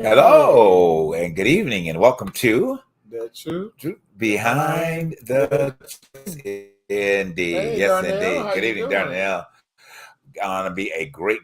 Hello and good evening and welcome to That true? Behind the Indeed. Hey, Yes, Darnell, indeed. how Good you evening, doing? Darnell. Gonna be a great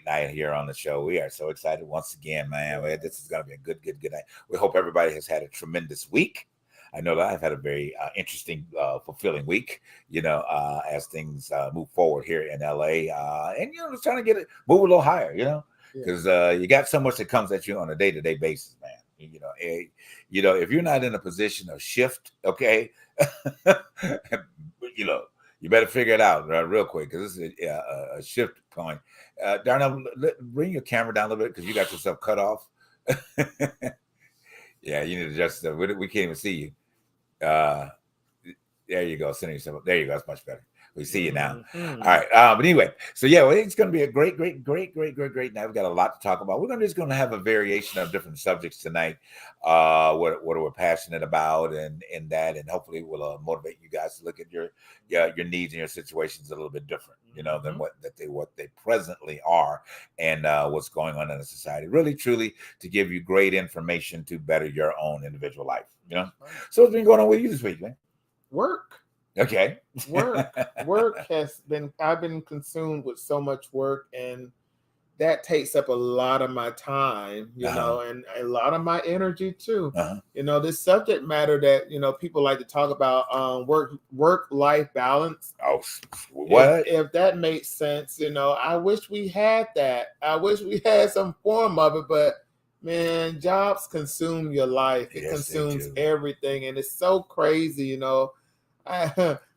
night here on the show. We are so excited once again, man. This is gonna be a good night. We hope everybody has had a tremendous week. I know that I've had a very interesting, fulfilling week. As things move forward here in LA, and just trying to get it move a little higher. Yeah. Because you got so much that comes at you on a day-to-day basis, man. If you're not in a position of shift, okay, you know, you better figure it out real quick because this is a shift point. Darnell, bring your camera down a little bit because you got yourself cut off. Yeah, you need to adjust stuff. We can't even see you. There you go. Sending yourself. There you go. That's much better. We see you now. Mm-hmm. All right. But anyway, so yeah, well, it's going to be a great night. We've got a lot to talk about. We're just going to have a variation of different subjects tonight. What we're passionate about, and hopefully will motivate you guys to look at your needs and your situations a little bit different, than what they presently are, and what's going on in the society. Really, truly, to give you great information to better your own individual life. So what's been going on with you this week, man? Work. Okay. Work has been, I've been consumed with so much work, and that takes up a lot of my time, and a lot of my energy too. This subject matter that, people like to talk about, work-life balance. Oh, what? If that makes sense, I wish we had that. I wish we had some form of it, but man, jobs consume your life. It consumes everything, and it's so crazy,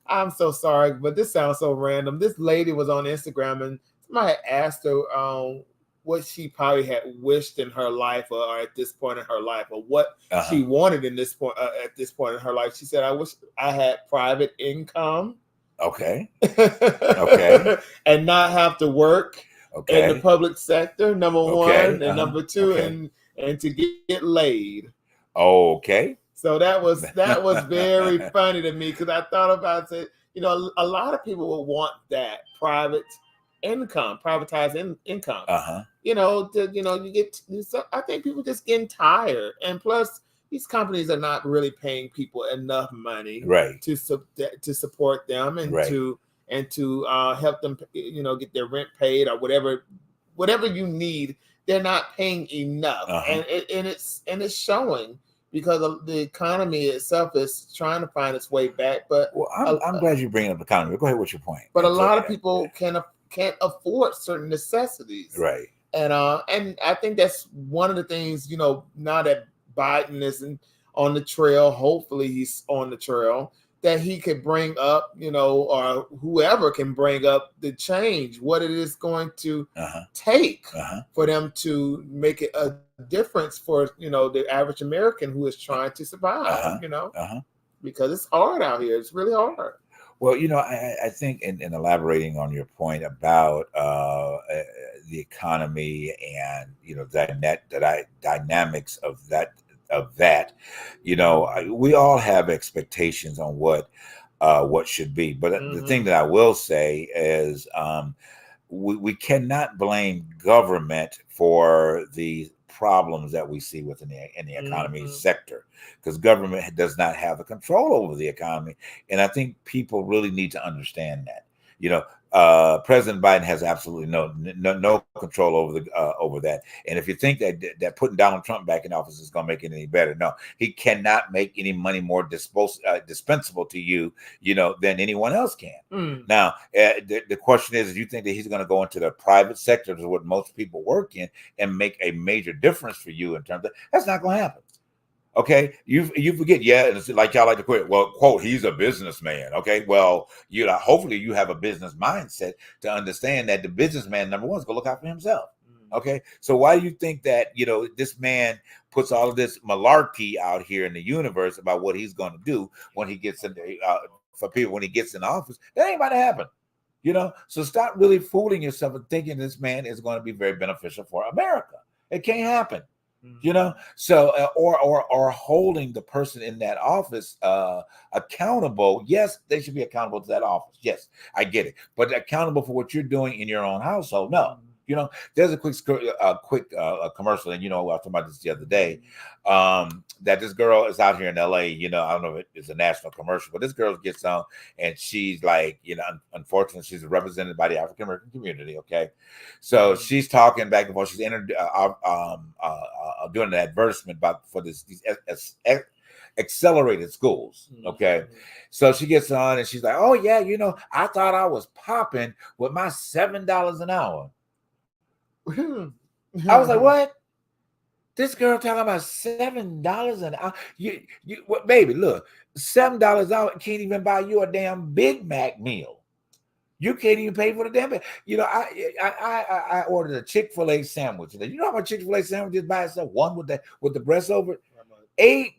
I'm so sorry, but this sounds so random. This lady was on Instagram and somebody asked her what she probably had wished in her life or at this point in her life, or what she wanted in this point at this point in her life. She said, "I wish I had private income." Okay. Okay. And not have to work in the public sector, number one, and number two, and to get laid. Okay. So that was very funny to me because I thought about it. A lot of people will want that private income, privatized income. You get. So I think people just getting tired, and plus these companies are not really paying people enough money, to support them and to help them, get their rent paid or whatever you need. They're not paying enough, and it's showing. Because the economy itself is trying to find its way back, but I'm glad you bring up the economy. Go ahead. What's your point? But a lot of people can't afford certain necessities, right? And I think that's one of the things. Now that Biden isn't on the trail, hopefully he's on the trail, that he could bring up, or whoever can bring up the change, what it is going to take for them to make it a difference for, the average American who is trying to survive, because it's hard out here. It's really hard. Well, I think in elaborating on your point about the economy and, the dynamics of that, we all have expectations on what should be. But the thing that I will say is we cannot blame government for the problems that we see within the economy sector, because government does not have the control over the economy. And I think people really need to understand that. President Biden has absolutely no control over that. And if you think that putting Donald Trump back in office is going to make it any better, no, he cannot make any money more dispensable to you, than anyone else can. Now, the question is, you think that he's going to go into the private sector, is what most people work in, and make a major difference for you in terms of that's not going to happen. Okay, you forget, and it's like y'all like to quit. Well, quote, he's a businessman. Okay, well, hopefully you have a business mindset to understand that the businessman, number one, is gonna look out for himself. Okay, so why do you think that this man puts all of this malarkey out here in the universe about what he's going to do when he gets in for people when he gets in office? That ain't about to happen. So stop really fooling yourself and thinking this man is going to be very beneficial for America. It can't happen. So or holding the person in that office accountable. Yes, they should be accountable to that office. Yes, I get it. But accountable for what you're doing in your own household, no. You know, there's a quick commercial, and I was talking about this the other day. That this girl is out here in LA. You know, I don't know if it's a national commercial, but this girl gets on, and she's like, unfortunately, she's represented by the African American community. Okay, so she's talking back and forth. She's doing an advertisement for these accelerated schools. Okay, so she gets on, and she's like, "Oh yeah, I thought I was popping with my $7 an hour." I was like, "What? This girl talking about $7 an hour? What, baby? Look, $7 an hour can't even buy you a damn Big Mac meal. You can't even pay for the damn. I ordered a Chick-fil-A sandwich. You know how much Chick-fil-A sandwich is by itself? One with the breast over $8.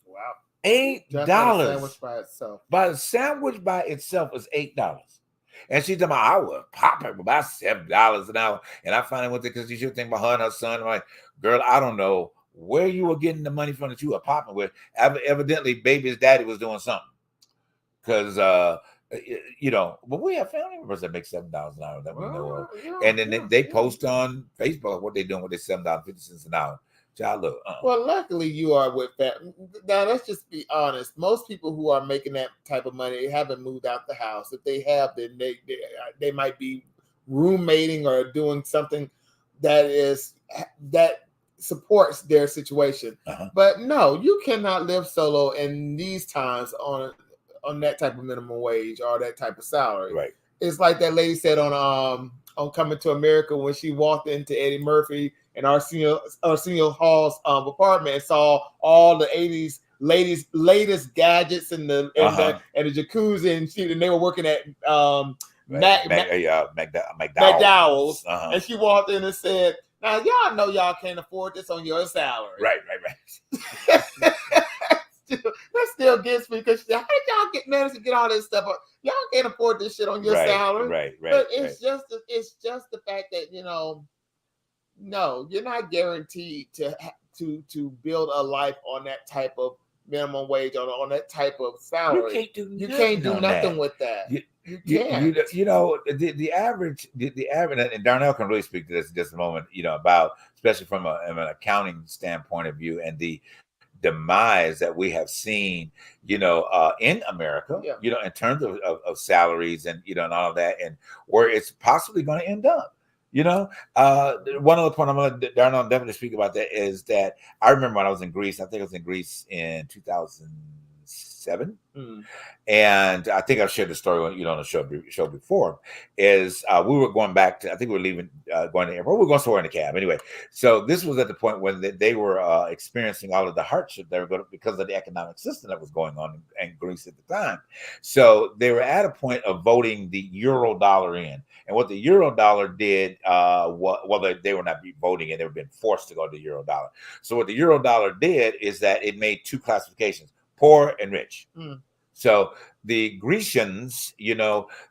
Wow, $8. Sandwich by itself. But a sandwich by itself is $8. And she's talking about, I was popping about $7 an hour. And I finally went there because she should think about her and her son. I'm like, girl, I don't know where you were getting the money from that you were popping with. Evidently, baby's daddy was doing something. Because, but we have family members that make $7 an hour that we know of. And then they post on Facebook what they're doing with their $7.50 an hour. Child, look. Well, luckily you are with that. Now, let's just be honest. Most people who are making that type of money haven't moved out the house. If they have, then they might be roommating or doing something that supports their situation. But no, you cannot live solo in these times on that type of minimum wage or that type of salary. Right. It's like that lady said on Coming to America when she walked into Eddie Murphy and Arsenio Hall's apartment and saw all the 80s latest gadgets and the jacuzzi, and they were working at McDowell's. And she walked in and said, "Now y'all know y'all can't afford this on your salary." Right. That still gets me because how did y'all manage to get all this stuff? Y'all can't afford this shit on your salary. Right. But it's just the fact that no, you're not guaranteed to build a life on that type of minimum wage on that type of salary. You can't do nothing with that. You can't. The average, and Darnell can really speak to this in just a moment. About especially from an accounting standpoint of view and the demise that we have seen, in America, in terms of salaries and and all of that, and where it's possibly going to end up. One other point I'm going to definitely speak about that is that I remember when I was in Greece. I think I was in Greece in 2007, and I think I've shared the story on the show before. Is we were going back to, I think we were leaving, going to the airport. We were going somewhere in the cab anyway. So this was at the point when they were experiencing all of the hardship they were going to, because of the economic system that was going on in Greece at the time. So they were at a point of voting the euro dollar in. And what the euro dollar did, they were not voting it, they were being forced to go to the euro dollar. So what the euro dollar did is that it made two classifications: poor and rich. So the Grecians,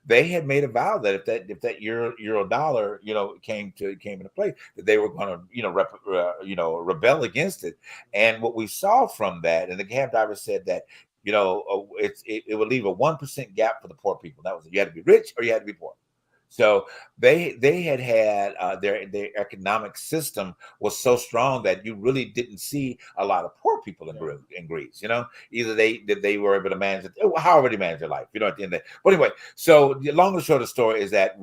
they had made a vow that if that euro dollar, came into play, that they were going to, rebel against it. And what we saw from that, and the cab driver said that, it would leave a 1% gap for the poor people. That was it. You had to be rich or you had to be poor. So they had their economic system was so strong that you really didn't see a lot of poor people in Greece. Either they were able to manage it, however they manage their life. At the end of the day. But anyway, so the long and short of the story is that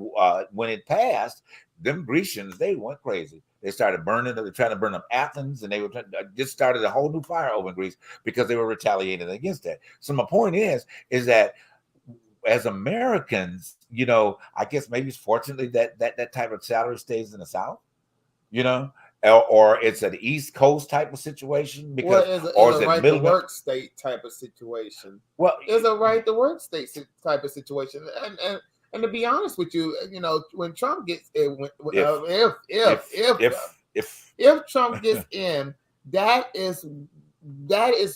when it passed, them Grecians, they went crazy. They started burning. They were trying to burn up Athens, and they were just started a whole new fire over in Greece because they were retaliating against that. So my point is that as Americans, I guess maybe it's fortunately that type of salary stays in the South, or it's an East Coast type of situation because, or is it right to work state type of situation? Well, it's a right to work state type of situation, and to be honest with you, when Trump gets if Trump gets in, that is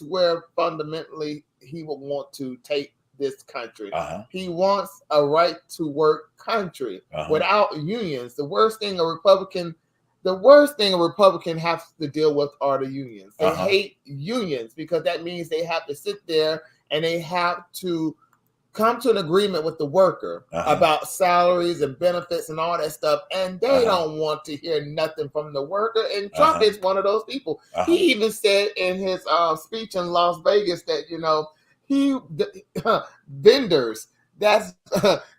where fundamentally he will want to take this country. He wants a right to work country without unions. The worst thing a Republican has to deal with are the unions. They hate unions because that means they have to sit there and they have to come to an agreement with the worker about salaries and benefits and all that stuff, and they don't want to hear nothing from the worker. And Trump is one of those people. He even said in his speech in Las Vegas that, you know, vendors, that's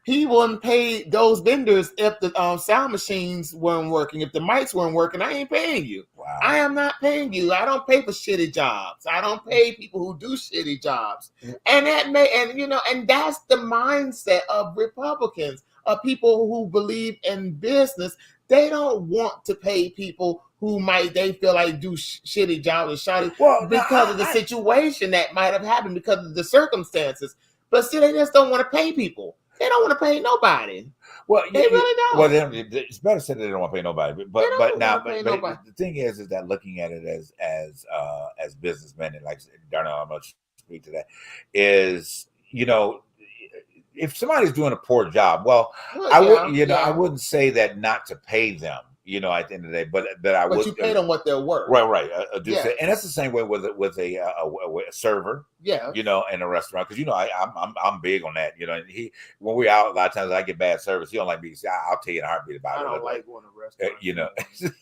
he wouldn't pay those vendors if the sound machines weren't working, if the mics weren't working. I ain't paying you. Wow. I am not paying you. I don't pay for shitty jobs. I don't pay people who do shitty jobs. And that's the mindset of Republicans, of people who believe in business. They don't want to pay people who they feel like do shitty jobs and shoddy because of the situation that might have happened, because of the circumstances. But still, they just don't want to pay people. They don't want to pay nobody. Well, they really don't. Well, it's better said they don't want to pay nobody. But the thing is that looking at it as businessmen, and like Darnell, I'm going to speak to that, is, you know, if somebody's doing a poor job, I wouldn't say that not to pay them, you know, at the end of the day, but you pay them what they're worth, right? And that's the same way with a server, you know, in a restaurant, because, you know, I'm big on that, you know. And when we're out, a lot of times I get bad service. He don't like me. I'll tell you in a heartbeat about it. I don't like going to restaurants, you know.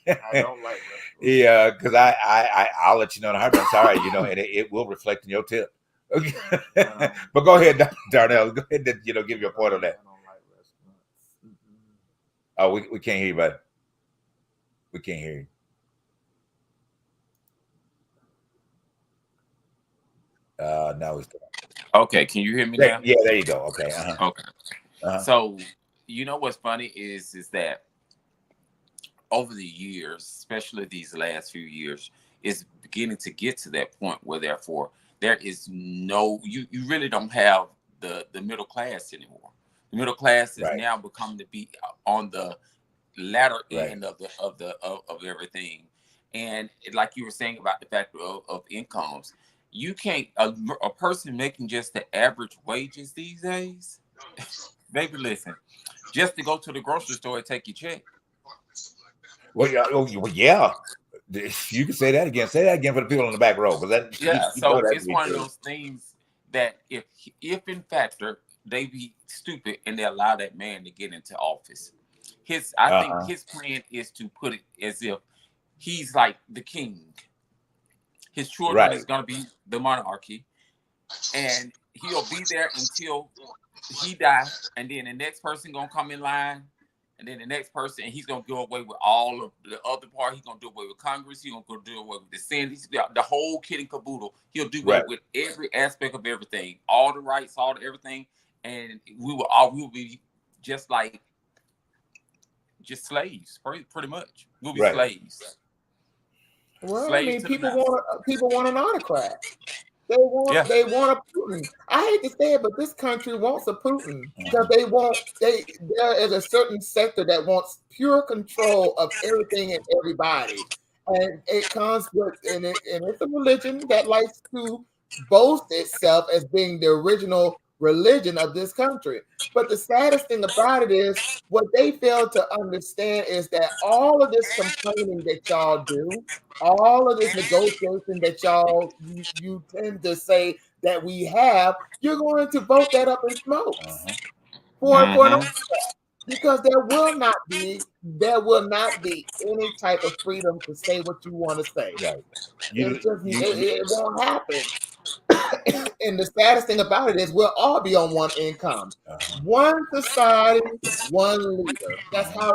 I don't like restaurants. Yeah, because I'll let you know in a heartbeat. It's all right, you know, and it will reflect in your tip. Okay. But go ahead, Darnell. Go ahead and, you know, give your point on that. I don't like restaurants. Oh, we can't hear you, buddy. We can't hear you. Now it's okay. Can you hear me now? Yeah, there you go. Okay. Okay. So, you know what's funny is that over the years, especially these last few years, it's beginning to get to that point where therefore there is no, you really don't have the middle class anymore. The middle class is now becoming to be on the latter end of everything. And like you were saying about the factor of incomes, you can't, a person making just the average wages these days, baby, listen, just to go to the grocery store and take your check. Well, yeah. You can say that again. Say that again for the people on the back row. So it's one of those things that if in fact they be stupid and they allow that man to get into office, I think his plan is to put it as if he's like the king. His children is going to be the monarchy, and he'll be there until he dies, and then the next person going to come in line, and then the next person, and he's going to do away with all of the other part. He's going to do away with Congress. He's going to do away with the Senate. The whole kit and caboodle. He'll do away with every aspect of everything, all the rights, everything, and we will be just like slaves, pretty much. We'll be slaves. Well, slaves, I mean, people want an autocrat. They want a Putin. I hate to say it, but this country wants a Putin because there is a certain sector that wants pure control of everything and everybody, and it comes with and it's a religion that likes to boast itself as being the original religion of this country. But the saddest thing about it is what they fail to understand is that all of this complaining that y'all do, all of this negotiation that y'all you tend to say that we have, you're going to vote that up in smoke because there will not be any type of freedom to say what you want to say. It won't happen. And the saddest thing about it is we'll all be on one income, one society, one leader. That's how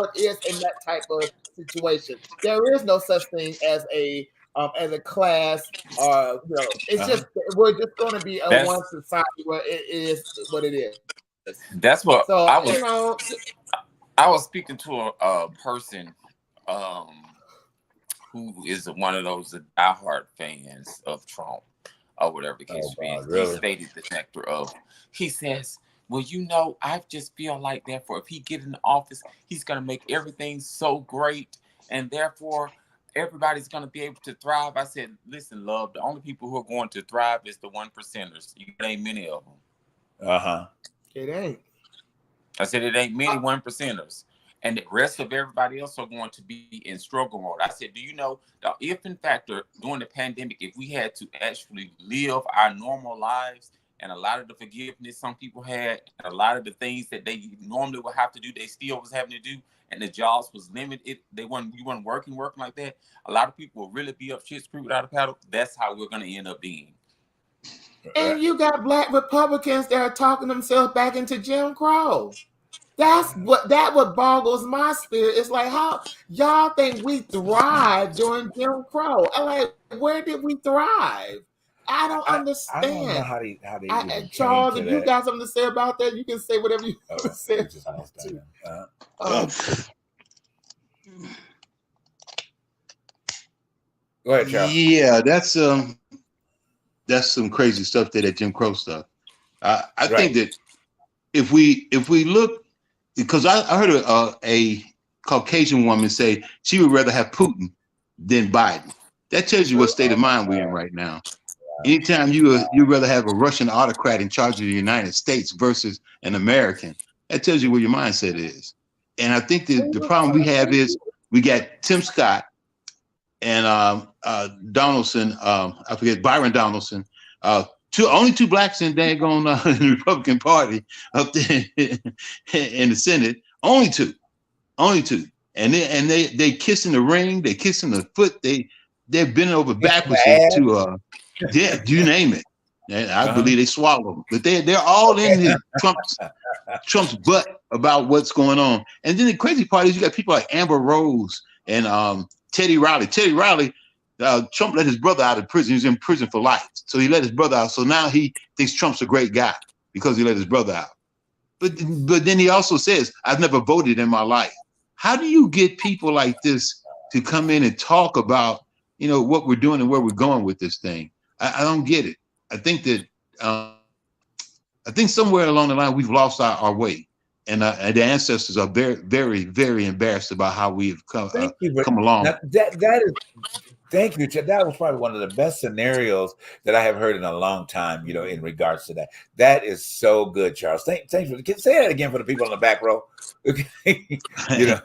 it is in that type of situation. There is no such thing as a class, it's just we're just going to be a one society where it is what it is. That's what I was speaking to a person who is one of those diehard fans of Trump. Or whatever the case may be. He stated the factor of, he says, well, you know, I just feel like therefore if he get in the office, he's going to make everything so great, and therefore everybody's going to be able to thrive. I said, listen, love, the only people who are going to thrive is the 1%ers. It ain't many of them. It ain't. I said, it ain't many 1%ers. And the rest of everybody else are going to be in struggle mode. I said, do you know that if in fact during the pandemic, if we had to actually live our normal lives and a lot of the forgiveness some people had, and a lot of the things that they normally would have to do, they still was having to do, and the jobs was limited. You weren't working like that. A lot of people will really be up shit's creek without a paddle. That's how we're gonna end up being. And you got black Republicans that are talking themselves back into Jim Crow. That what boggles my spirit. It's like, how y'all think we thrived during Jim Crow? I'm like, where did we thrive? I don't understand. I don't know how they Charles, if you got something to say about that, you can say whatever you want to say. Go ahead, Charles. Yeah, that's some crazy stuff there, that Jim Crow stuff. I think that if we look, because I heard a Caucasian woman say she would rather have Putin than Biden. That tells you what state of mind we're in right now. Anytime you'd rather have a Russian autocrat in charge of the United States versus an American, that tells you where your mindset is. And I think the problem we have is we got Tim Scott and Donaldson, I forget, Byron Donaldson, only two blacks in the Republican Party up there in the Senate. Only two, and they kiss in the ring, they kiss in the foot, they're bending over backwards to you name it. And I believe they swallow them, but they're all in Trump's butt about what's going on. And then the crazy part is you got people like Amber Rose and Teddy Riley. Teddy Riley. Trump let his brother out of prison. He was in prison for life. So he let his brother out. So now he thinks Trump's a great guy because he let his brother out. But then he also says, I've never voted in my life. How do you get people like this to come in and talk about, what we're doing and where we're going with this thing? I don't get it. I think that somewhere along the line, we've lost our way. And the ancestors are very, very, very embarrassed about how we've come along. That is... Thank you, Chad. That was probably one of the best scenarios that I have heard in a long time, in regards to that. That is so good, Charles. Thanks for say that again for the people in the back row. The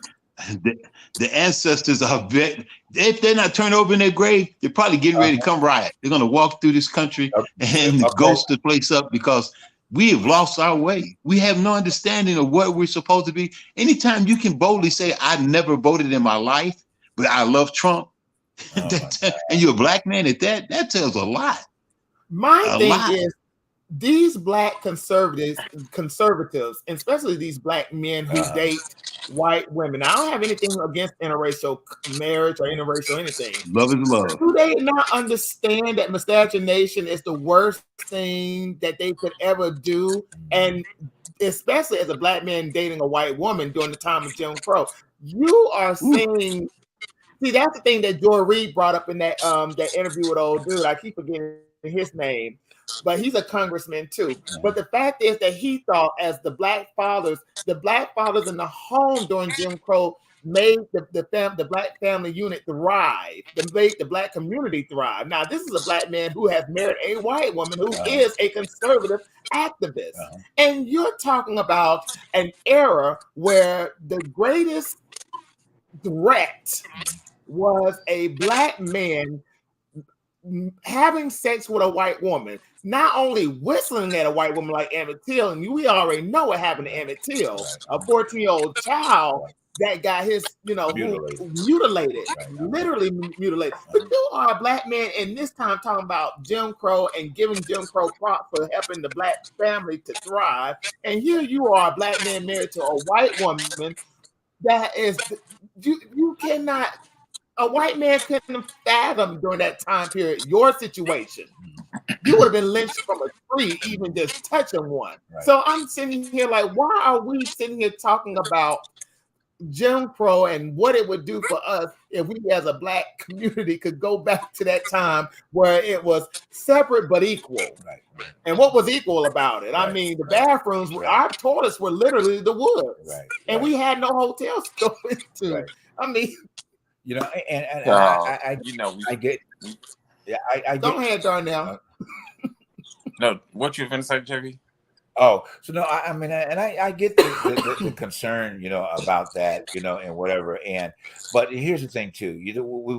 ancestors are if they're not turned over in their grave, they're probably getting ready to come riot. They're going to walk through this country and ghost the place up because we have lost our way. We have no understanding of what we're supposed to be. Anytime you can boldly say, I never voted in my life, but I love Trump, and you're a black man at that tells a lot. My thing is these black conservatives, and especially these black men who date white women. I don't have anything against interracial marriage or interracial anything. Love is love. Do they not understand that miscegenation is the worst thing that they could ever do? And especially as a black man dating a white woman during the time of Jim Crow, you are saying. See, that's the thing that Joy Reid brought up in that interview with old dude. I keep forgetting his name, but he's a congressman too. But the fact is that he thought, as the black fathers in the home during Jim Crow made the black family unit thrive, made the black community thrive. Now, this is a black man who has married a white woman who is a conservative activist, and you're talking about an era where the greatest threat was a black man having sex with a white woman, not only whistling at a white woman like Emmett Till, and we already know what happened to Emmett Till, a 14-year-old child that got his, mutilated, literally mutilated. But you are a black man in this time talking about Jim Crow and giving Jim Crow props for helping the black family to thrive, and here you are, a black man married to a white woman that is, you cannot. A white man couldn't fathom during that time period your situation. You would have been lynched from a tree, even just touching one. Right. So I'm sitting here like, why are we sitting here talking about Jim Crow and what it would do for us if we as a black community could go back to that time where it was separate but equal? Right. And what was equal about it? I mean, the bathrooms, our toilets were literally the woods. And we had no hotels to go into. I mean... I get. Yeah, I go ahead, Darnell. No, what you finna say, JB? Oh, so no, I mean, and I get the concern, about that, and whatever. But here's the thing too,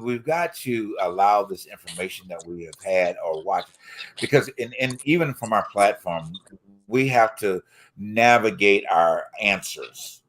we've got to allow this information that we have had or watched, because in even from our platform, we have to navigate our answers,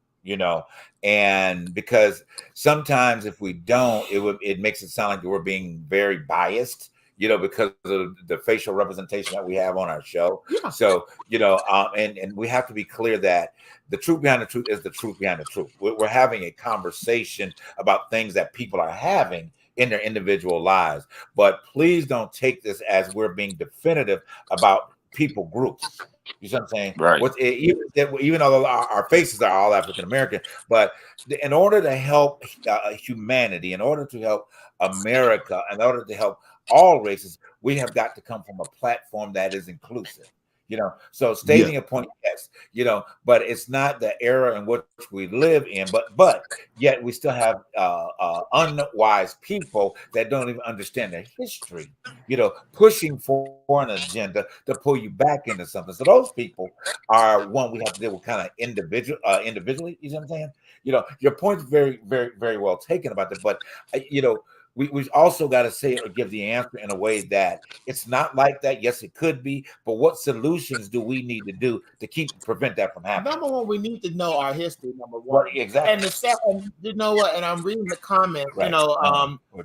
and because sometimes if we don't, it makes it sound like we're being very biased, because of the facial representation that we have on our show. Yeah. So, and we have to be clear that the truth behind the truth is the truth behind the truth. We're having a conversation about things that people are having in their individual lives. But please don't take this as we're being definitive about people groups. You see what I'm saying? Right. Even though our faces are all African American, but in order to help humanity, in order to help America, in order to help all races, we have got to come from a platform that is inclusive. So stating a point, yes, but it's not the era in which we live in, but yet we still have unwise people that don't even understand their history, pushing for an agenda to pull you back into something. So those people are one we have to deal with kind of individually. You know what I'm saying? Your point's very, very, very well taken about that, but we've also got to say or give the answer in a way that it's not like that. Yes, it could be, but what solutions do we need to do to prevent that from happening? Number one, we need to know our history. Number one, exactly. And the second, you know what? And I'm reading the comments. Right.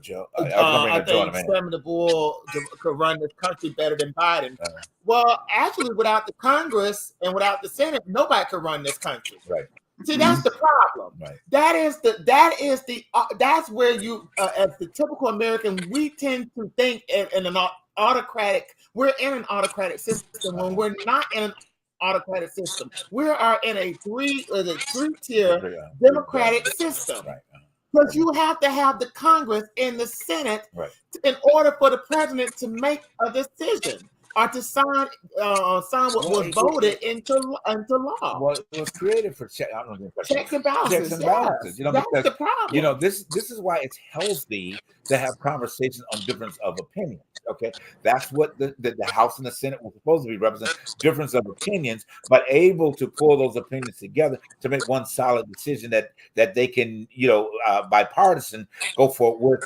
Joe, I think Senator Bull could run this country better than Biden. Well, actually, without the Congress and without the Senate, nobody could run this country. Right. See, that's the problem. Right. That's where you, as the typical American, we tend to think in an autocratic. We're in an autocratic system when we're not in an autocratic system. We are in a three-tier democratic system. Right. Because you have to have the Congress and the Senate in order for the president to make a decision. Or to sign what was voted into law. Well, it was created for checks and balances. That's the problem. This is why it's healthy to have conversations on difference of opinions. Okay, that's what the House and the Senate were supposed to be, represent difference of opinions, but able to pull those opinions together to make one solid decision that they can, bipartisan go for with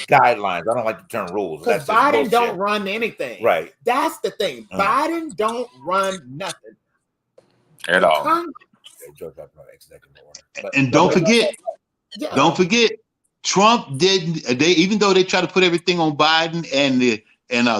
guidelines. I don't like the term rules. Because Biden don't run anything. Right. That's the thing. Biden don't run nothing at all. And don't forget, Trump didn't. Even though they try to put everything on Biden and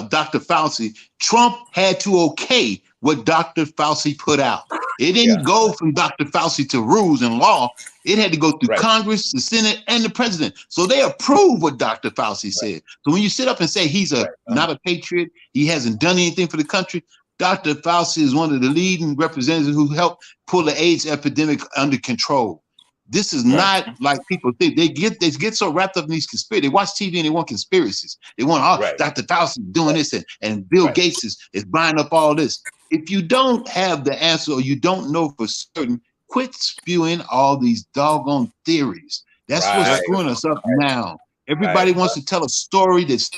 Dr. Fauci, Trump had to okay what Dr. Fauci put out. It didn't go from Dr. Fauci to rules and law. It had to go through Congress, the Senate, and the president. So they approved what Dr. Fauci said. So when you sit up and say he's not a patriot, he hasn't done anything for the country, Dr. Fauci is one of the leading representatives who helped pull the AIDS epidemic under control. This is not like people think. They get so wrapped up in these conspiracies. They watch TV and they want conspiracies. They want Dr. Fauci doing this and Bill Gates is buying up all this. If you don't have the answer or you don't know for certain, quit spewing all these doggone theories. That's what's screwing us up now. Everybody wants to tell a story that's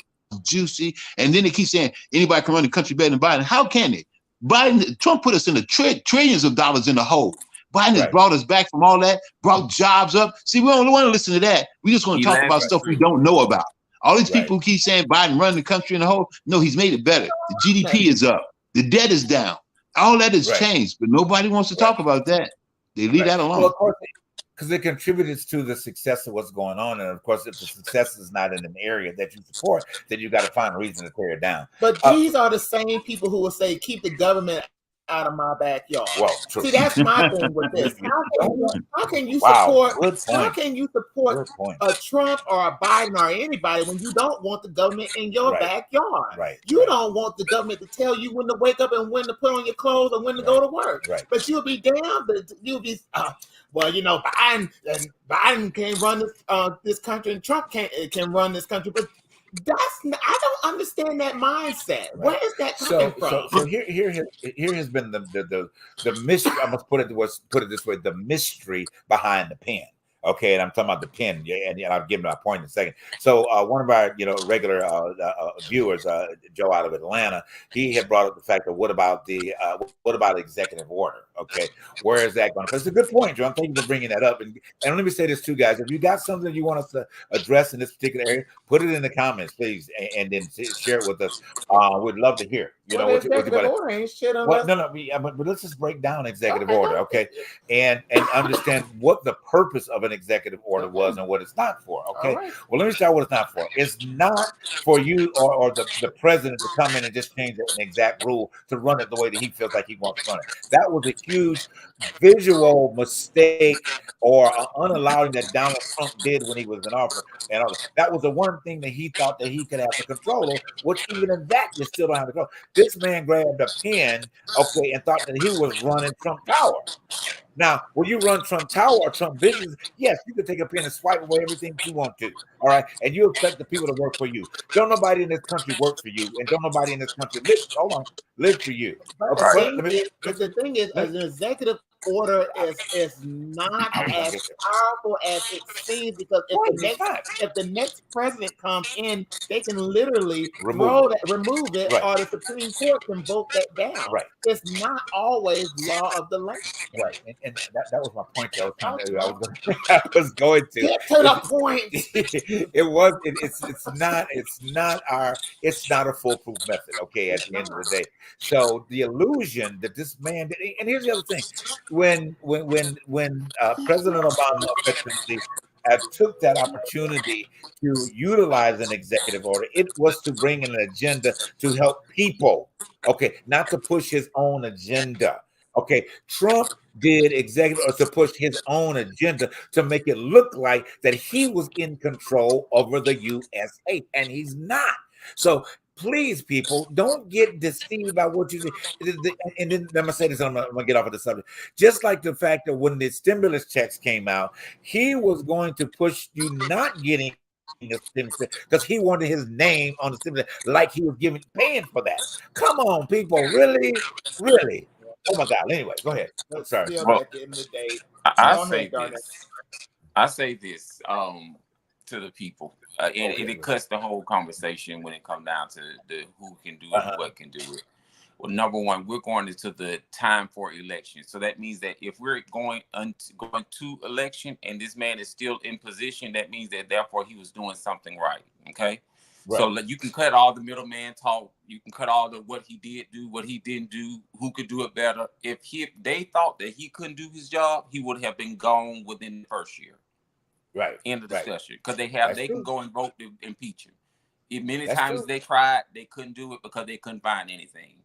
juicy, and then they keep saying anybody can run the country better than Biden. How can they? Trump put us in the trillions of dollars in the hole. Biden has brought us back from all that, brought jobs up. See, we don't want to listen to that. We just want to talk about stuff we don't know about. All these people keep saying Biden running the country in the hole. No, he's made it better. The GDP is up. The debt is down. All that has changed, but nobody wants to talk about that. They leave that alone. Well, of course, because it contributes to the success of what's going on. And of course, if the success is not in an area that you support, then you got to find a reason to tear it down. But these are the same people who will say, keep the government out of my backyard. Well, true. See, that's my thing with this. How can you support a Trump or a Biden or anybody when you don't want the government in your backyard? Right. You don't want the government to tell you when to wake up and when to put on your clothes and when to go to work. Right. But you'll be damned. You'll be Biden can't run this country and Trump can run this country, but I don't understand that mindset. Right. Where is that coming from? So here has been the mystery. I must put it this way: the mystery behind the pen. Okay, and I'm talking about the pen. Yeah, and I'll give my point in a second. So one of our regular viewers, Joe out of Atlanta, he had brought up the fact of what about executive order? Okay, where is that going? Because it's a good point, Joe. Thank you for bringing that up. And let me say this too, guys. If you got something you want us to address in this particular area, put it in the comments, please, and then share it with us. We'd love to hear. Executive order ain't shit on us. No, but let's just break down executive order, okay? And understand what the purpose of an executive order was and what it's not for. Okay. Right. Well, let me start what it's not for. It's not for you or the president to come in and just change an exact rule to run it the way that he feels like he wants to run it. That was a huge visual mistake or unallowing that Donald Trump did when he was in office. And that was the one thing that he thought that he could have the control of, which even in that you still don't have the control. This man grabbed a pen, okay, and thought that he was running Trump Tower. Now, when you run Trump Tower or Trump business, yes, you can take a pen and swipe away everything you want to. All right. And you expect the people to work for you. Don't nobody in this country work for you. And don't nobody in this country live for you. Okay. The thing is, an executive order is not as powerful as it seems, because if the next president comes in, they can literally remove it, right, or the Supreme Court can vote that down. Right. It's not always law of the land. Right. And that was my point. I was going to get to the point. It's not a foolproof method. Okay. At the end of the day. So the illusion that this man did, and here's the other thing. When President Obama effectively took that opportunity to utilize an executive order, it was to bring an agenda to help people, okay, not to push his own agenda. Okay, Trump did executive order to push his own agenda to make it look like that he was in control over the USA, and he's not. So please, people, don't get deceived by what you see. And then I'm going to say this, I'm going to get off of the subject. Just like the fact that when the stimulus checks came out, he was going to push you not getting the stimulus because he wanted his name on the stimulus, like he was paying for that. Come on, people. Really? Really? Oh, my God. Anyway, go ahead. Sorry. Well, at the end of the day, I say this to the people. And it cuts the whole conversation when it comes down to the who can do it and what can do it. Well, number one, we're going into the time for election. So that means that if we're going to election and this man is still in position, that means that therefore he was doing something right. Okay. Right. So you can cut all the middleman talk. You can cut all the what he did do, what he didn't do, who could do it better. If they thought that he couldn't do his job, he would have been gone within the first year. Right. End of discussion. Because they can go and vote to impeach him. Many times they tried, they couldn't do it because they couldn't find anything.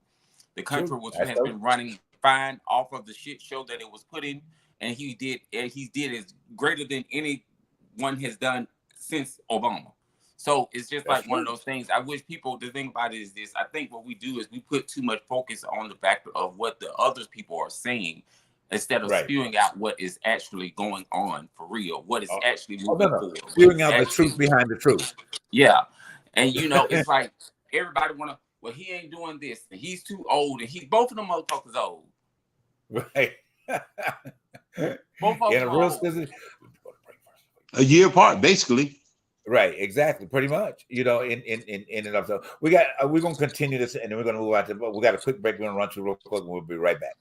The country has been running fine off of the shit show that it was put in, and he did as greater than anyone has done since Obama. So it's just like one of those things. I wish people, the thing about it is this. I think what we do is we put too much focus on the factor of what the other people are saying, instead of spewing out what is actually going on for real, what is actually moving forward. Spewing out the truth behind the truth. Yeah. And it's like everybody well, he ain't doing this, and he's too old, and both of them motherfuckers old. Right. Both of them old. A year apart, basically. Right, exactly, pretty much. In and of so we're gonna continue this, and then we're gonna move on to. We got a quick break. We're gonna run through real quick, and we'll be right back.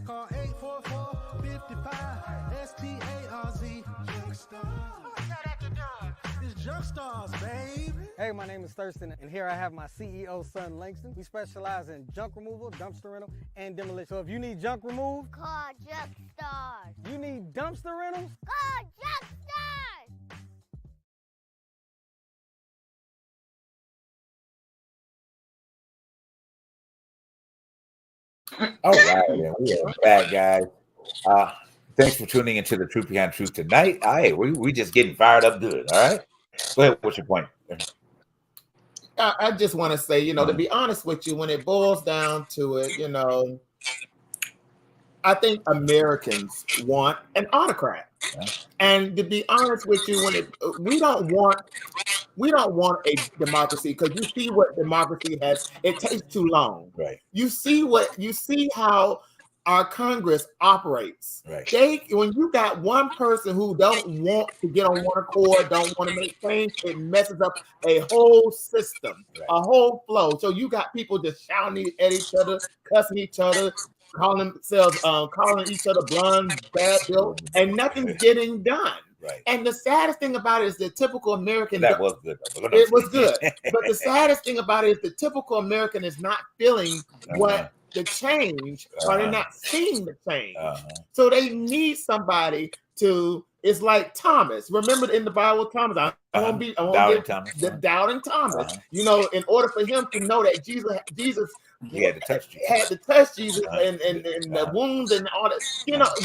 Call 844-55-STARZ. It's Junk Stars, baby. Hey, my name is Thurston, and here I have my CEO, son Langston. We specialize in junk removal, dumpster rental, and demolition. So if you need junk removed, call Junk Stars. You need dumpster rentals, call Junk Stars. All right, and we are back, guys. Thanks for tuning into the Truth Behind Truth tonight. We just getting fired up good. All right, go ahead. What's your point? I just want to say, to be honest with you, when it boils down to it, I think Americans want an autocrat. Yeah. And to be honest with you, we don't want a democracy, because you see what democracy has. It takes too long. Right. You see how our Congress operates. Right. When you got one person who don't want to get on one accord, don't want to make change, it messes up a whole system, right, a whole flow. So you got people just shouting at each other, cussing each other, calling each other blonde, bad built, and nothing's getting done. Right. And the saddest thing about it is the typical American. That was good. It was good. But the saddest thing about it is the typical American is not feeling what the change, or they're not seeing the change. So they need somebody to. It's like Thomas. Remember in the Bible, Thomas. I won't Doubting Thomas. The doubting Thomas. In order for him to know that Jesus. He had to touch Jesus. And the wounds and all that.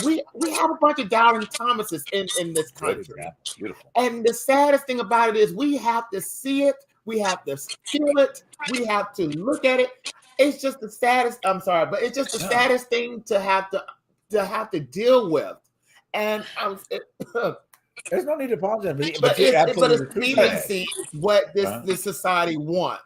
We have a bunch of doubting Thomases in this country. Yeah, beautiful. And the saddest thing about it is we have to see it, we have to feel it, we have to look at it. It's just the saddest. I'm sorry, but it's just the saddest thing to have to deal with. And there's no need to apologize, but it's pleasing what this society wants.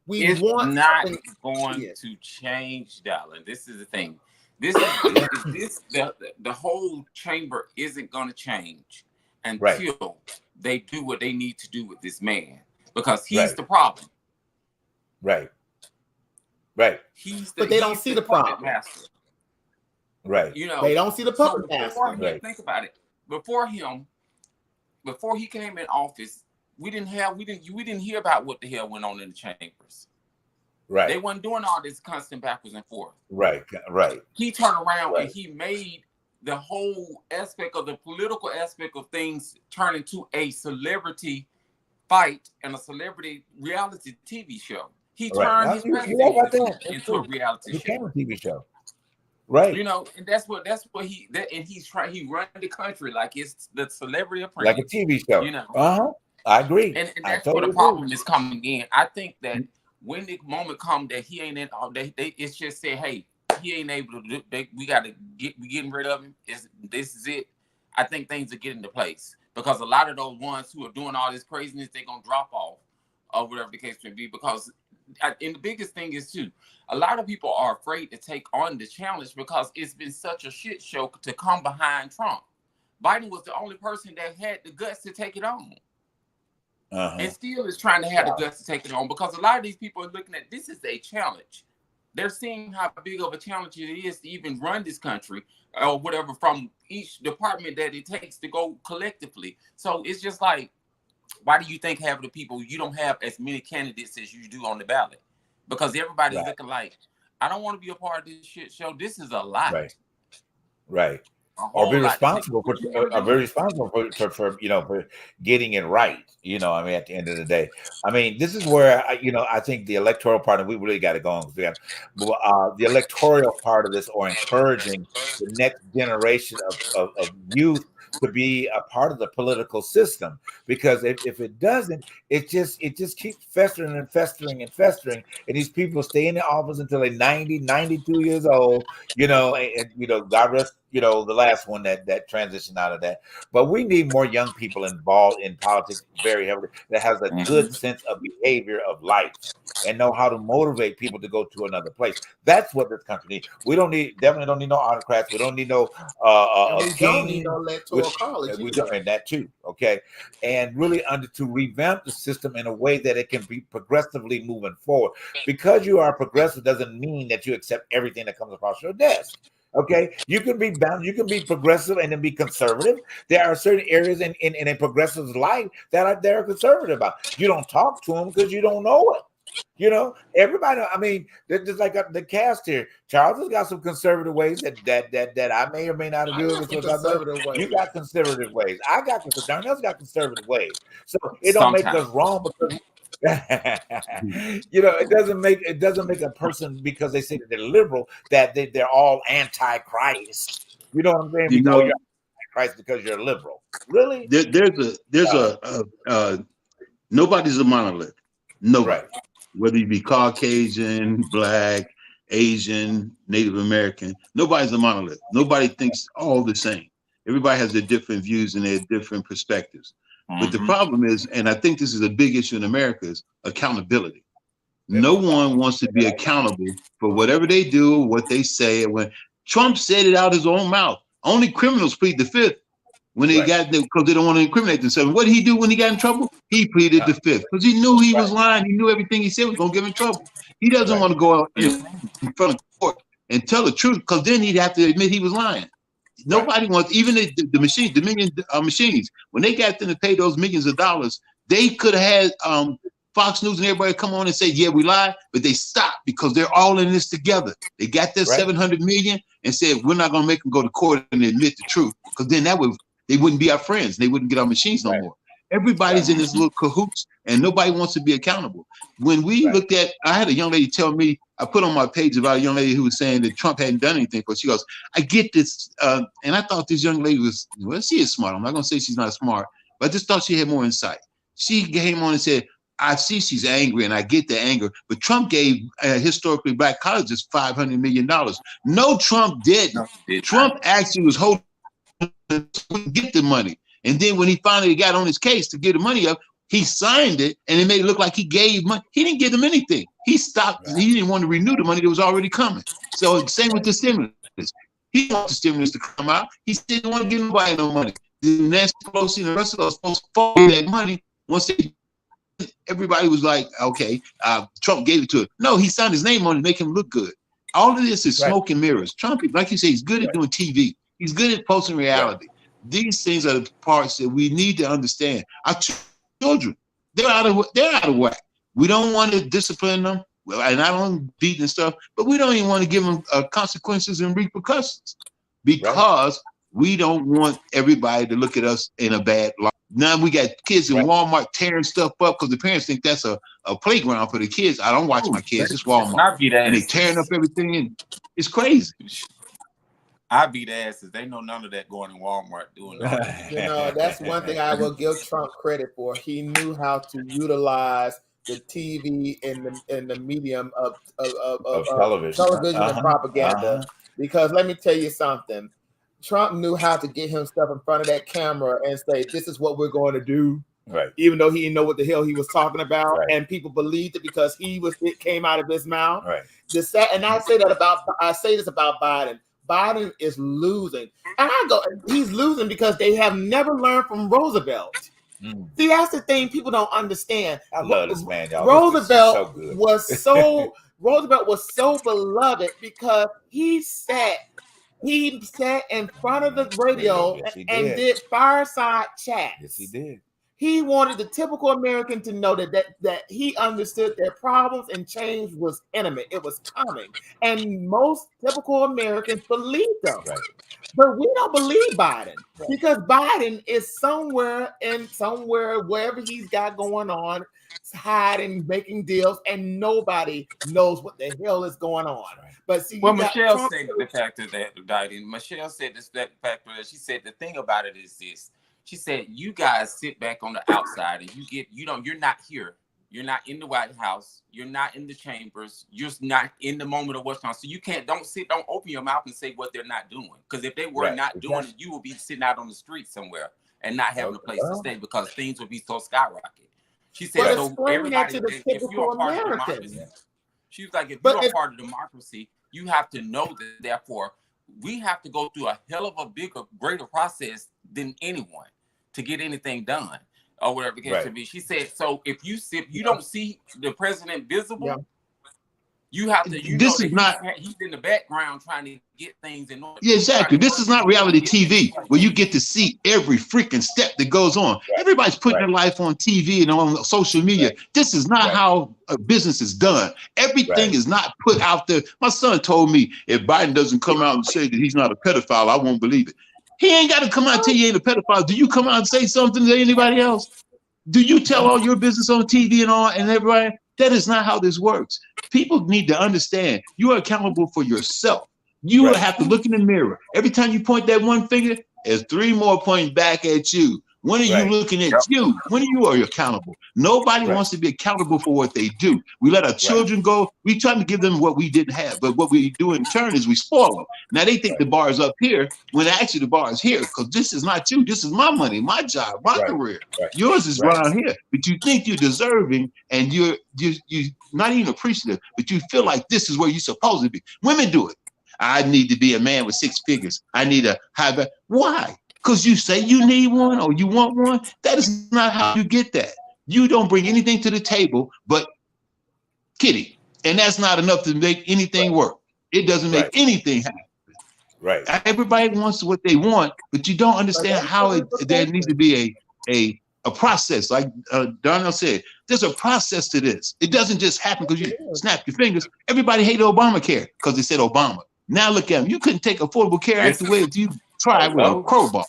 It's not going to change, darling. This is the thing. The whole chamber isn't going to change until they do what they need to do with this man, because he's the problem. Right. But they don't see the problem. Master. Right. They don't see the puppet master. Think about it. Before he came in office, we didn't hear about what the hell went on in the chambers. Right. They weren't doing all this constant backwards and forth. Right. He turned around and he made the whole aspect of the political aspect of things turn into a celebrity fight and a celebrity reality TV show. He turned his presidency into a reality show. It became a TV show. Right. And that's what he run the country like it's the Celebrity Apprentice. Like a TV show. I agree. And that's where the problem is coming in. I think that when the moment comes that he ain't in all day, it's just say, hey, he ain't able to do we getting rid of him. This is it. I think things are getting into place, because a lot of those ones who are doing all this craziness, they're gonna drop off, or whatever the case may be, because and the biggest thing is too, a lot of people are afraid to take on the challenge because it's been such a shit show to come behind Trump. Biden was the only person that had the guts to take it on. And still is trying to have the guts to take it on, because a lot of these people are looking at this as a challenge. They're seeing how big of a challenge it is to even run this country, or whatever, from each department that it takes to go collectively. So it's just like, why do you think half of the people, you don't have as many candidates as you do on the ballot? Because everybody's looking like, I don't want to be a part of this shit show. This is a lot. Right. Or be responsible for getting it right. At the end of the day, this is where I think the electoral part, and we really got to go on, because the electoral part of this, or encouraging the next generation of youth to be a part of the political system, because if it doesn't, it just keeps festering and festering and festering, and these people stay in the office until they're 90, 92 years old, and God rest the last one that transitioned out of that. But we need more young people involved in politics very heavily, that has a good sense of behavior of life and know how to motivate people to go to another place. That's what this country needs. We definitely don't need no autocrats. We don't need no we don't need no electoral college. We don't, and that too. Okay. And really to revamp the system in a way that it can be progressively moving forward. Because you are progressive doesn't mean that you accept everything that comes across your desk. Okay, you can be bound, you can be progressive and then be conservative. There are certain areas in a progressive's life that they're conservative about. You don't talk to them because you don't know it. Everybody. Just like the cast here. Charles has got some conservative ways that I may or may not agree with. You got conservative ways. I got conservative. Darnell's got conservative ways. So it don't make us wrong, because You know, it doesn't make a person because they say that they're liberal that they're all anti-Christ. You know what I'm saying? You know, you're anti-Christ because you're liberal. Really? Nobody's a monolith. Nobody. Right. Whether you be Caucasian, Black, Asian, Native American, nobody's a monolith. Nobody thinks all the same. Everybody has their different views and their different perspectives. But the problem is, and I think this is a big issue in America, is accountability. No one wants to be accountable for whatever they do, what they say. And when Trump said it out his own mouth, only criminals plead the fifth when they got there because they don't want to incriminate themselves. What did he do when he got in trouble? He pleaded the fifth because he knew he was lying. He knew everything he said was going to get him in trouble. He doesn't want to go out in front of court and tell the truth because then he'd have to admit he was lying. Nobody wants, even the machines, the million machines, when they got them to pay those millions of dollars, they could have had Fox News and everybody come on and say, yeah, we lied, but they stopped because they're all in this together. They got their 700 million and said, we're not going to make them go to court and admit the truth because then they wouldn't be our friends. They wouldn't get our machines no more. Everybody's in this little cahoots and nobody wants to be accountable. When we looked at, I had a young lady tell me, I put on my page about a young lady who was saying that Trump hadn't done anything for her. She goes, I get this. And I thought this young lady was, well, she is smart. I'm not going to say she's not smart, but I just thought she had more insight. She came on and said, I see she's angry and I get the anger, but Trump gave historically Black colleges $500 million. No, Trump didn't. Trump actually was holding to get the money. And then when he finally got on his case to get the money up, he signed it and it made it look like he gave money. He didn't give them anything. He stopped. He didn't want to renew the money that was already coming. So same with the stimulus. He wants the stimulus to come out. He didn't want to give nobody no money. Nancy Pelosi and the rest of us supposed to fall that money once everybody was like, okay, Trump gave it to him. No, he signed his name on it to make him look good. All of this is smoke and mirrors. Trump, like you say, he's good at doing TV. He's good at posting reality. These things are the parts that we need to understand. Our children, they're out of whack. We don't want to discipline them, and I don't beat and stuff, but we don't even want to give them consequences and repercussions because we don't want everybody to look at us in a bad light. Now we got kids in Walmart tearing stuff up because the parents think that's a playground for the kids. I don't watch my kids. It's Walmart. And they tearing up everything, and it's crazy. I beat asses. They know none of that going in Walmart doing that. You know, that's one thing I will give Trump credit for. He knew how to utilize the TV and the medium of television and propaganda. Because let me tell you something. Trump knew how to get himself in front of that camera and say, this is what we're going to do. Right. Even though he didn't know what the hell he was talking about. Right. And people believed it because it came out of his mouth. Right. And I say this about Biden. Biden is losing. And he's losing because they have never learned from Roosevelt. See, that's the thing people don't understand. I love this man, y'all. Roosevelt was so beloved because he sat in front of the radio and did fireside chats. Yes, he did. He wanted the typical American to know that he understood their problems and change was imminent. It was coming. And most typical Americans believed them. Right. But we don't believe Biden because Biden is somewhere wherever he's got going on, hiding, making deals, and nobody knows what the hell is going on. But see, Michelle said the factor that Biden. Michelle said that factor that she said the thing about it is this. She said, you guys sit back on the outside and you're not here. You're not in the White House. You're not in the chambers. You're not in the moment of what's on. So you don't open your mouth and say what they're not doing. Because if they were not doing it, you will be sitting out on the street somewhere and not having a place to stay because things would be so skyrocket. She said, so everybody, if you're a part of democracy, she was like, if you're a part of democracy, you have to know that, therefore, we have to go through a hell of a bigger, greater process than anyone to get anything done or whatever it case to be. She said, so if you don't see the president visible, you have to, he's in the background trying to get things in order. Yeah, exactly. This is not reality TV where you get to see every freaking step that goes on. Everybody's putting their life on TV and on social media. This is not how a business is done. Everything is not put out there. My son told me if Biden doesn't come out and say that he's not a pedophile, I won't believe it. He ain't got to come out and tell you he ain't a pedophile. Do you come out and say something to anybody else? Do you tell all your business on TV and all and everybody? That is not how this works. People need to understand you are accountable for yourself. You will have to look in the mirror. Every time you point that one finger, there's 3 more pointing back at you. When are you looking at you? When are you accountable? Nobody wants to be accountable for what they do. We let our children go. We try to give them what we didn't have, but what we do in turn is we spoil them. Now they think the bar is up here when actually the bar is here, because this is not you. This is my money, my job, my career. Yours is around here, but you think you're deserving, and you're not even appreciative, but you feel like this is where you're supposed to be. Women do it. I need to be a man with 6 figures. I need a high. Why? Because you say you need one or you want one. That is not how you get that. You don't bring anything to the table but kitty. And that's not enough to make anything work. It doesn't make anything happen. Right. Everybody wants what they want, but you don't understand how there needs to be a process. Like Darnell said, there's a process to this. It doesn't just happen because you snap your fingers. Everybody hated Obamacare because they said Obama. Now look at them. You couldn't take Affordable Care Act away if you tried with a crowbar.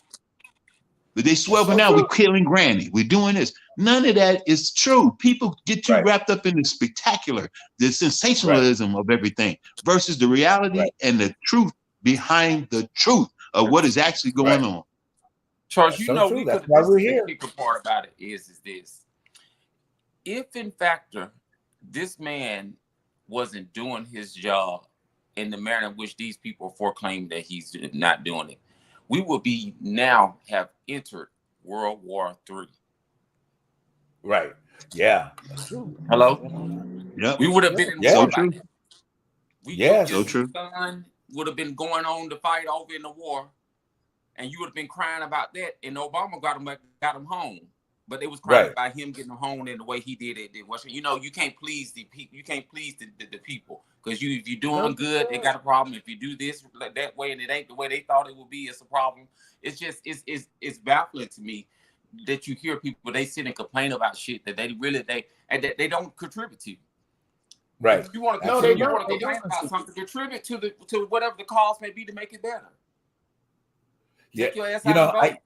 But they swerving out. We're killing Granny. We're doing this. None of that is true. People get too wrapped up in the spectacular, the sensationalism of everything versus the reality and the truth behind the truth of what is actually going on. Charles, you know, that's why we're here. The part about it is this. If in fact this man wasn't doing his job in the manner in which these people proclaim that he's not doing it, we would be now have entered World War III. Right. Yeah. Hello? Yeah. We would have been in war. So true. So true. Son would have been going on to fight over in the war, and you would have been crying about that, and Obama got him home. But they was crying about him getting home in the way he did it. You know, you can't please the people. You can't please the people. Because if you're doing good, they got a problem. If you do this that way and it ain't the way they thought it would be, it's a problem. It's just it's baffling to me that you hear people, they sit and complain about shit that they don't contribute to. Right. If you want to complain about something, contribute to whatever the cause may be to make it better. Yeah. Take your ass out and vote.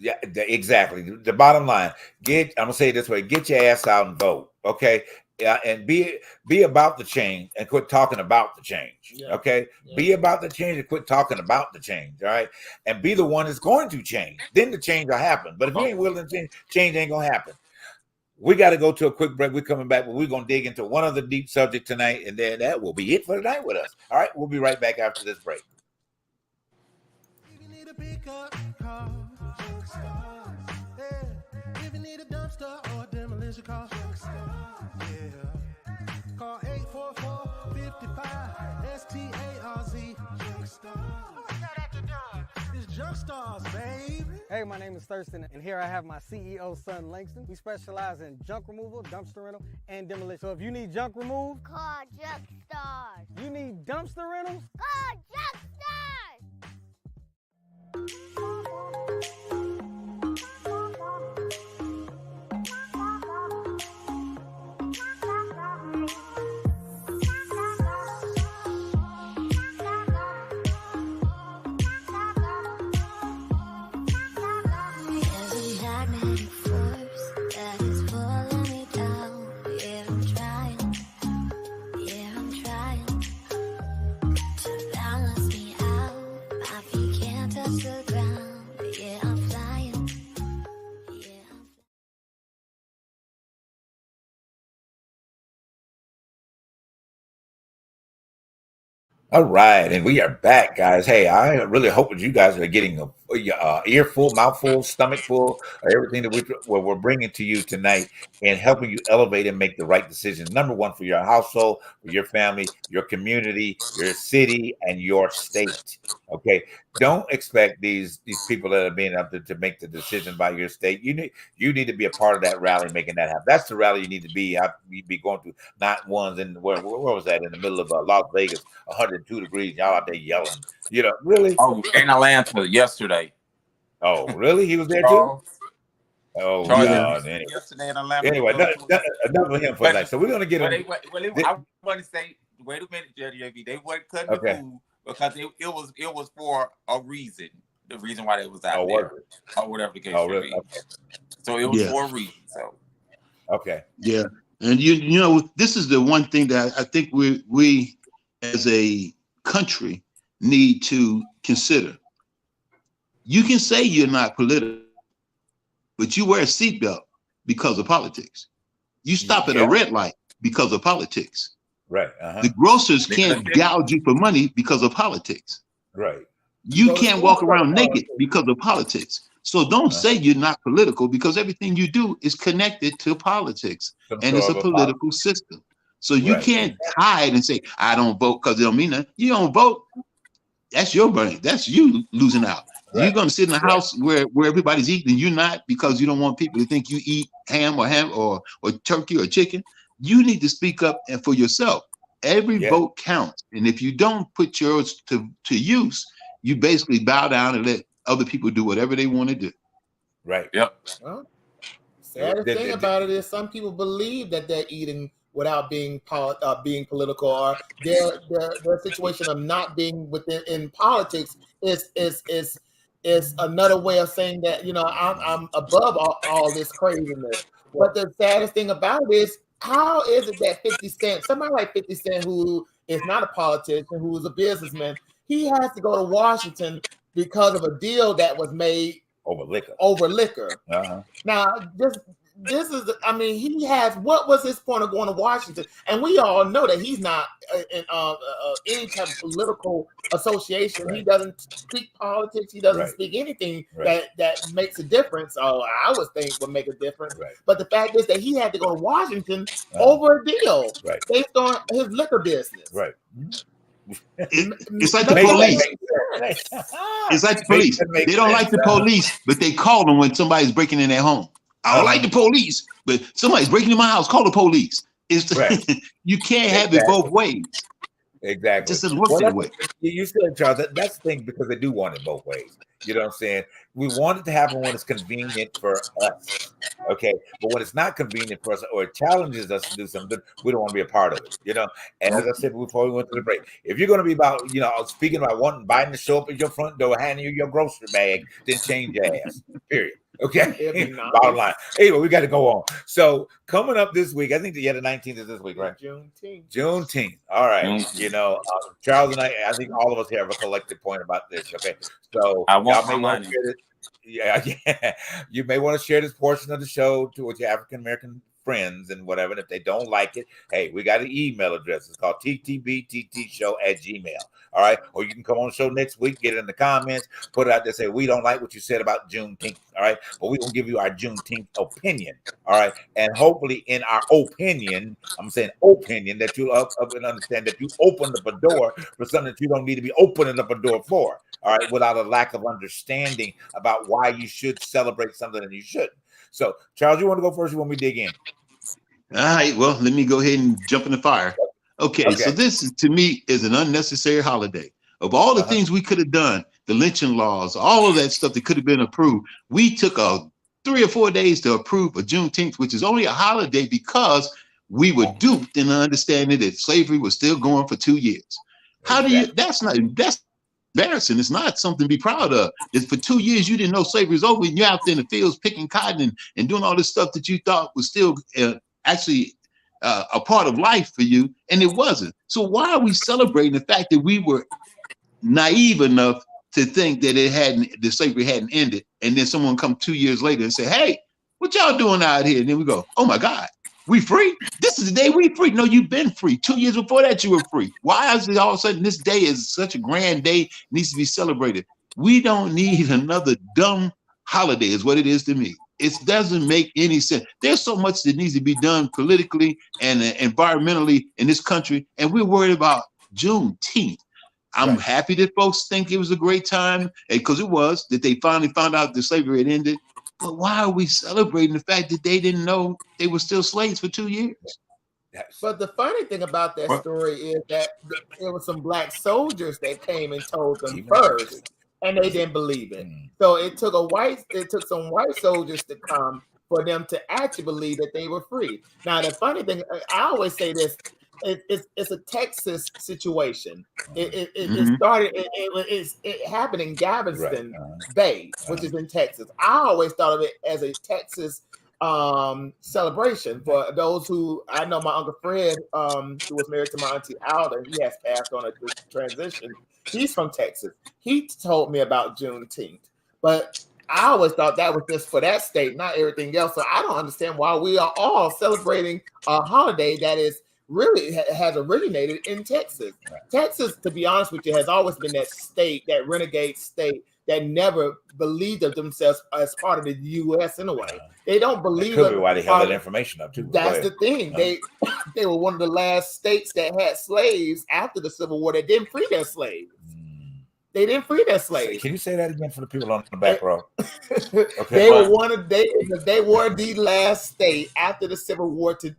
Yeah, exactly. The bottom line, I'm gonna say it this way: get your ass out and vote, okay? And be about the change and quit talking about the change, okay? Yeah. Be about the change and quit talking about the change, all right? And be the one that's going to change. Then the change will happen. But if you ain't willing to change ain't gonna happen. We got to go to a quick break. We're coming back, but we're gonna dig into one other deep subject tonight, and then that will be it for tonight with us. All right, we'll be right back after this break. If you need a dumpster or demolition call, call 844-55-STARZ. It's Junk Stars, baby. Hey, my name is Thurston, and here I have my CEO, son Langston. We specialize in junk removal, dumpster rental, and demolition. So if you need junk removed, call Junk Stars. You need dumpster rentals, call Junk Stars. All right, and we are back, guys. Hey, I really hope that you guys are getting a earful, mouthful, stomach full of everything that we're bringing to you tonight and helping you elevate and make the right decisions. Number one, for your household, for your family, your community, your city, and your state. Okay, don't expect these people that are being up to make the decision by your state. You need to be a part of that rally, making that happen. That's the rally you need to be. You be going to, not ones in where was that, in the middle of Las Vegas, 102 degrees, y'all out there yelling. You know, really? Oh, in Atlanta yesterday. Oh, really? He was there too? Oh, God. Anyway, yesterday in Atlanta. Anyway, enough of him for tonight. So we're going to get him. I want to say, wait a minute, JB. They weren't cutting the food because it was for a reason. The reason why they was out there. Or whatever the case may be. So it was for a reason. So okay. Yeah. And you know, this is the one thing that I think we as a country need to consider. You can say you're not political, but you wear a seatbelt because of politics. You stop at a red light because of politics. Right. The grocers can't gouge you for money because of politics. Right. You can't walk around naked because of politics. So don't say you're not political, because everything you do is connected to politics, and it's a political system. So you can't hide and say, I don't vote because it don't mean nothing. You don't vote. That's your brain. That's you losing out. Right. You're going to sit in the house where everybody's eating and you're not, because you don't want people to think you eat ham or turkey or chicken. You need to speak up and for yourself. Every vote counts. And if you don't put yours to use, you basically bow down and let other people do whatever they want to do. Right. Yep. Well, sad thing about it is some people believe that they're eating without being political, or their situation of not being in politics is another way of saying that, you know, I'm above all this craziness. But the saddest thing about it is, how is it that 50 Cent, somebody like 50 Cent, who is not a politician, who is a businessman, he has to go to Washington because of a deal that was made over liquor. Uh-huh. Now, this is, I mean, he has, what was his point of going to Washington? And we all know that he's not in any type of political association. Right. He doesn't speak politics. He doesn't speak anything that makes a difference. Oh, I would think would make a difference. Right. But the fact is that he had to go to Washington over a deal based on his liquor business. Right. It's like the police. It's like the police. They don't like the police, but they call them when somebody's breaking in their home. I don't like the police, but somebody's breaking in my house. Call the police. It's you can't have it both ways. Exactly. Just doesn't work that way. You said, Charles, that's the thing, because they do want it both ways. You know what I'm saying? We want it to happen when it's convenient for us. Okay. But when it's not convenient for us, or it challenges us to do something, we don't want to be a part of it. You know? And as I said before we went to the break, if you're going to be about, you know, speaking about wanting Biden to show up at your front door, handing you your grocery bag, then change your ass. Period. Okay. Bottom line. Anyway, we got to go on. So coming up this week, I think the 19th is this week, right? Juneteenth. All right. You know, Charles and I think all of us here have a collective point about this. Okay. So y'all may want to share this. You may want to share this portion of the show with your African American friends and whatever. And if they don't like it, hey, we got an email address. It's called ttbttshow@gmail. All right. Or you can come on the show next week, get it in the comments, put it out there, say, we don't like what you said about Juneteenth. All right. But we're going to give you our Juneteenth opinion. All right. And hopefully in our opinion, I'm saying opinion, that you'll up and understand that you opened up a door for something that you don't need to be opening up a door for. All right. Without a lack of understanding about why you should celebrate something and you shouldn't. So, Charles, you want to go first? You want me to dig in? All right. Well, let me go ahead and jump in the fire. Okay. So this, to me, is an unnecessary holiday. Of all the things we could have done, the lynching laws, all of that stuff that could have been approved, we took 3 or 4 days to approve a Juneteenth, which is only a holiday because we were duped in the understanding that slavery was still going for 2 years. How do you? That's embarrassing. It's not something to be proud of. It's for 2 years you didn't know slavery was over, and you're out there in the fields picking cotton and doing all this stuff that you thought was still actually a part of life for you, and it wasn't. So why are we celebrating the fact that we were naive enough to think that the slavery hadn't ended, and then someone come 2 years later and say, hey, what y'all doing out here? And then we go, oh my God, we free? This is the day we free. No, you've been free. 2 years before that you were free. Why is it all of a sudden this day is such a grand day, needs to be celebrated? We don't need another dumb holiday is what it is to me. It doesn't make any sense. There's so much that needs to be done politically and environmentally in this country, and we're worried about Juneteenth. I'm happy that folks think it was a great time, because it was, that they finally found out that slavery had ended. But why are we celebrating the fact that they didn't know they were still slaves for 2 years? But the funny thing about that story is that there were some black soldiers that came and told them first, and they didn't believe it. So it took some white soldiers to come for them to actually believe that they were free. Now, the funny thing, I always say this, it's a Texas situation. It started. It happened in Galveston Bay, which is in Texas. I always thought of it as a Texas celebration. For those who I know, my Uncle Fred, who was married to my Auntie Alda, he has passed on a transition. He's from Texas. He told me about Juneteenth, but I always thought that was just for that state, not everything else. So I don't understand why we are all celebrating a holiday that is really has originated in Texas. Texas, to be honest with you, has always been that state, that renegade state that never believed of themselves as part of the U.S. in a way. They don't believe. That could be why they held that information up too. That's the thing. They were one of the last states that had slaves after the Civil War that didn't free their slaves. They didn't free their slaves. Can you say that again for the people on the back row? Okay, they were they were the last state after the Civil War to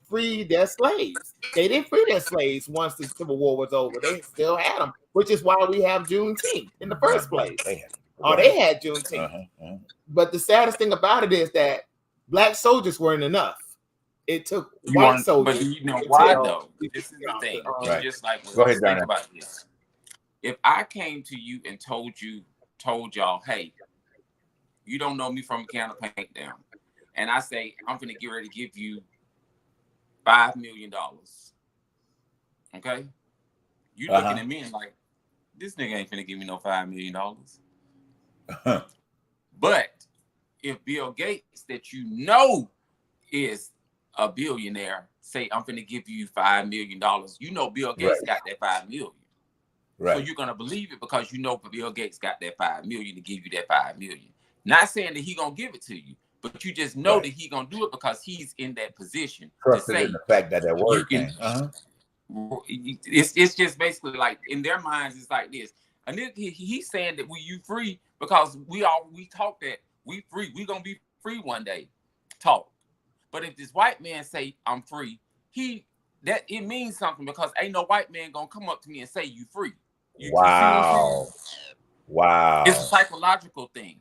free their slaves. They didn't free their slaves once the Civil War was over. They still had them, which is why we have Juneteenth in the first place. They had Juneteenth. But the saddest thing about it is that Black soldiers weren't enough. It took white soldiers. But you know why though? This is the thing. It's just like go ahead, think about this. If I came to you and told y'all, hey, you don't know me from a can of paint down, and I say I'm gonna get ready to give you $5 million, okay? You looking at me and like, this nigga ain't finna give me no $5 million. But if Bill Gates, that you know is a billionaire, say I'm finna give you $5 million, you know Bill Gates got that $5 million. Right. So you're gonna believe it because you know Bill Gates got that $5 million to give you that $5 million. Not saying that he gonna give it to you, but you just know that he gonna do it because he's in that position. Trusted in the fact that word can. It's just basically like in their minds, it's like this. And he's saying that you free because we talk that we free. We gonna be free one day. Talk. But if this white man say I'm free, that it means something because ain't no white man gonna come up to me and say you free. Wow. It's a psychological thing.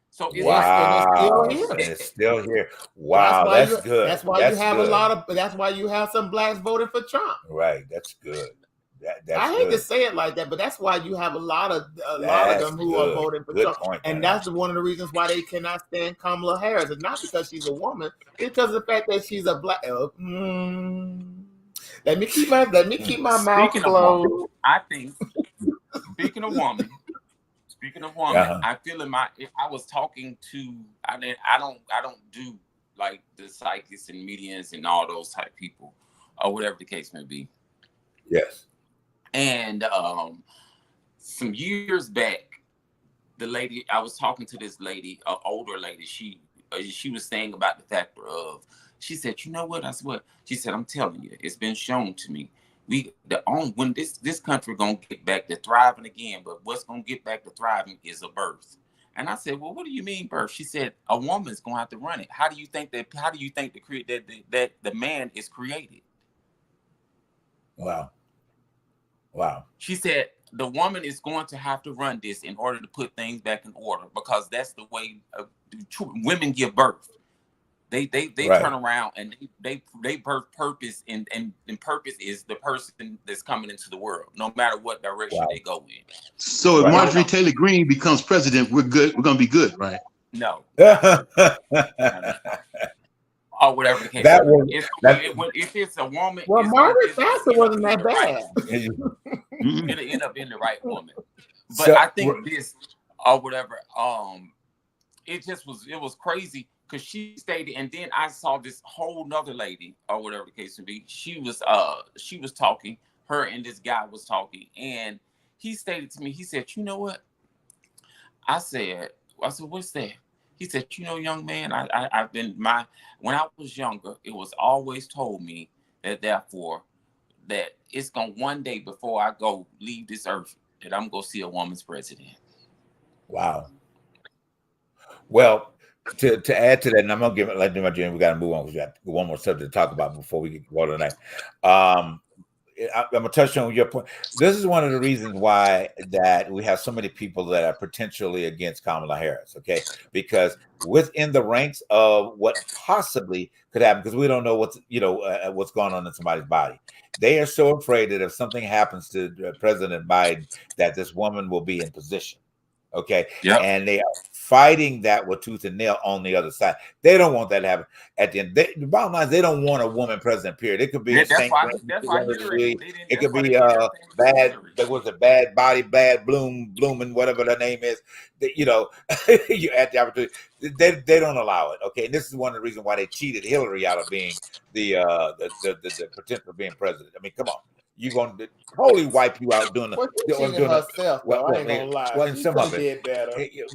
So it's still here. Wow, that's good. That's why you have that's why you have some blacks voting for Trump. Right. That's good. I hate to say it like that, but that's why you have a lot of them who are voting for Trump. Point, and that's one of the reasons why they cannot stand Kamala Harris. It's not because she's a woman, it's because of the fact that she's a black. Let me keep my mouth closed. I think speaking of woman, I feel I was talking to I don't do like the psychics and mediums and all those type people or whatever the case may be. Yes. And some years back, the lady I was talking to, this lady, an older lady, she was saying about the factor of. She said, you know what? I said, what? She said, I'm telling you, it's been shown to me. When this country gonna get back to thriving again, but what's gonna get back to thriving is a birth. And I said, well, what do you mean birth? She said, a woman's gonna have to run it. How do you think that the man is created? Wow. She said the woman is going to have to run this in order to put things back in order because that's the way women give birth. They turn around and they birth purpose and purpose is the person that's coming into the world, no matter what direction they go in. So if Marjorie Taylor Greene becomes president, we're good. We're gonna be good, right? No. Or whatever the case. If it's a woman, well, Margaret Thatcher wasn't that bad. It'll end up being the right woman. But I think this or whatever. It was crazy. Because she stated, and then I saw this whole nother lady, or whatever the case would be. She was talking, her and this guy was talking, and he stated to me, he said, you know what? I said, what's that? He said, you know, young man, when I was younger, it was always told me that therefore that it's gonna one day before I go leave this earth that I'm gonna see a woman's president. Wow. Well, to add to that, and I'm gonna let my Jim. We got to move on because we got one more subject to talk about before we go tonight. I'm gonna touch on your point. This is one of the reasons why that we have so many people that are potentially against Kamala Harris. Okay, because within the ranks of what possibly could happen, because we don't know what's going on in somebody's body. They are so afraid that if something happens to President Biden, that this woman will be in position. Okay. Yep. And they are fighting that with tooth and nail on the other side. They don't want that to happen. At the end, the bottom line is they don't want a woman president, period. It could be that's why it could be bad, was it bad body, bad blooming, whatever the name is. You know, you at the opportunity. They don't allow it. Okay. And this is one of the reasons why they cheated Hillary out of being the potential of being president. I mean, come on. You're going to totally wipe you out doing herself. I ain't gonna lie. Well, in some of it,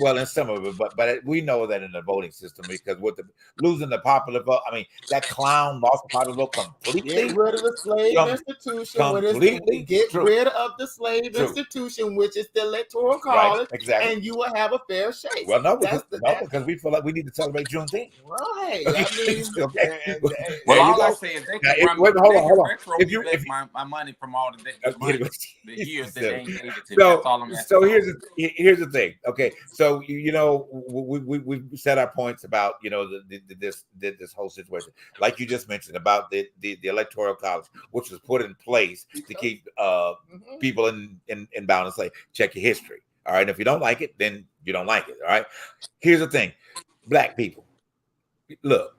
well, in some of it, but we know that in the voting system, because with losing the popular vote, I mean, that clown lost the popular vote completely. Get rid of the slave institution. Get rid of the slave institution, which is the electoral college, right, exactly. And you will have a fair shake. Well, no, because we feel like we need to celebrate Juneteenth. Right. I mean, okay. Well, all I'm saying is they can hold on. If you my money from all the years that they ain't gave it to me. That's all I'm asking. So here's the thing. Okay, so we set our points about this whole situation, like you just mentioned about the electoral college, which was put in place to keep people in balance. Like, check your history. All right, and if you don't like it, then you don't like it. All right. Here's the thing, Black people, look,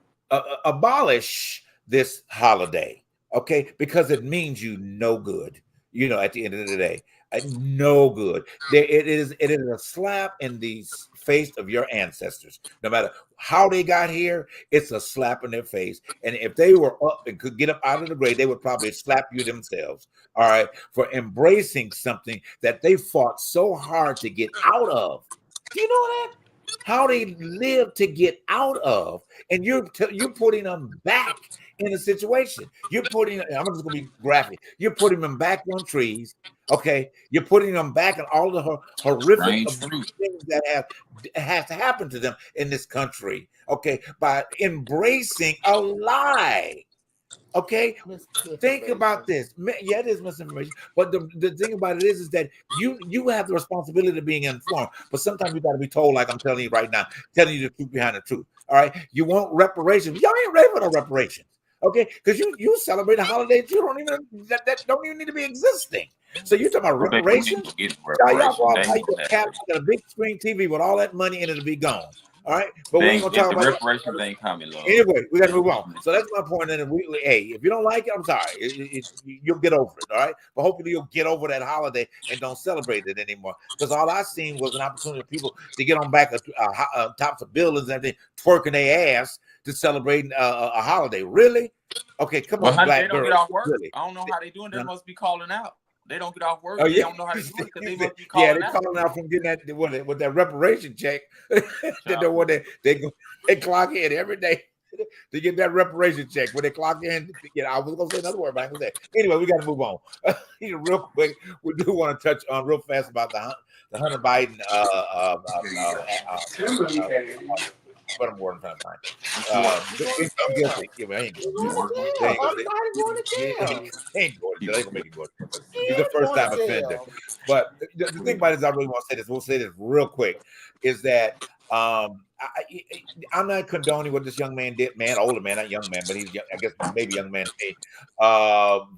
abolish this holiday. Okay, because it means you no good. At the end of the day, no good. It is a slap in the face of your ancestors. No matter how they got here, it's a slap in their face. And if they were up and could get up out of the grave, they would probably slap you themselves. All right, for embracing something that they fought so hard to get out of. Do you know that? How they live to get out of, and you're putting them back in a situation. I'm just going to be graphic. You're putting them back on trees. Okay, you're putting them back in all the horrific things that have to happen to them in this country. Okay, by embracing a lie. Okay, think about this. Yeah, it is misinformation, but the thing about it is that you have the responsibility of being informed. But sometimes you got to be told, like I'm telling you right now, telling you the truth behind the truth. All right, you want reparations? Y'all ain't ready for no reparations. Okay, because you celebrate a holiday that you don't even need to be existing. So you're talking about reparations? Y'all go out get a big screen TV with all that in it to be gone. All right, but we ain't gonna talk about reparations. Ain't coming, Lord. Anyway, we got to move on. So that's my point. And if you don't like it, I'm sorry. You'll get over it. All right, but hopefully you'll get over that holiday and don't celebrate it anymore. Because all I seen was an opportunity for people to get on back tops of buildings and everything, twerking their ass to celebrate a holiday. Really? Okay, come on, Black they don't girls. Get off work. Really? I don't know how they doing. They must be calling out. They don't get off work. They don't know how to do it because they must be calling out. They're calling out from getting that with that reparation check. They clock in every day to get that reparation check. When they clock in, I was going to say another word, but I was say. Anyway, we got to move on. Real quick, we do want to touch on real fast about the Hunter Biden. But I'm more than time. I'm guilty. I ain't going to make it go. He's a first-time offender. But the thing about it is, I really want to say this. We'll say this real quick. Is that I'm not condoning what this young man did. Older man, not young man, but he's young, I guess maybe young man to me.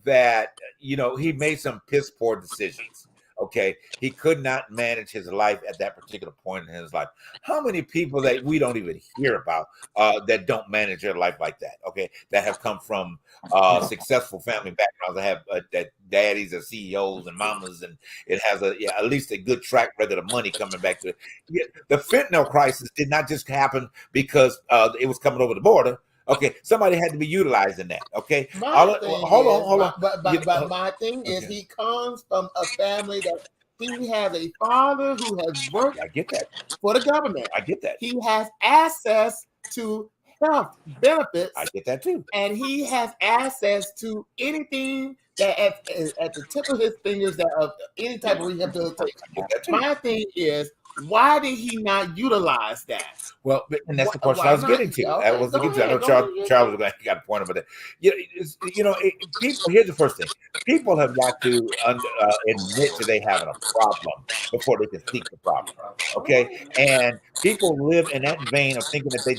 That he made some piss poor decisions. Okay, he could not manage his life at that particular point in his life. How many people that we don't even hear about that don't manage their life like that? Okay, that have come from successful family backgrounds, that have that daddies are CEOs and mamas, and it has at least a good track record of money coming back to it. The fentanyl crisis did not just happen because it was coming over the border. Okay, somebody had to be utilizing that. Okay, hold on. But my thing is, he comes from a family that he has a father who has worked. I get that for the government. I get that. He has access to health benefits. I get that too. And he has access to anything that at the tip of his fingers that of any type of rehabilitation. My thing is, Why did he not utilize that? Well, and that's the question I was getting to. Okay, that was the I know Charles got a point about that. People. Here's the first thing: people have got to admit that they having a problem before they can seek the problem. Okay, and people live in that vein of thinking that they.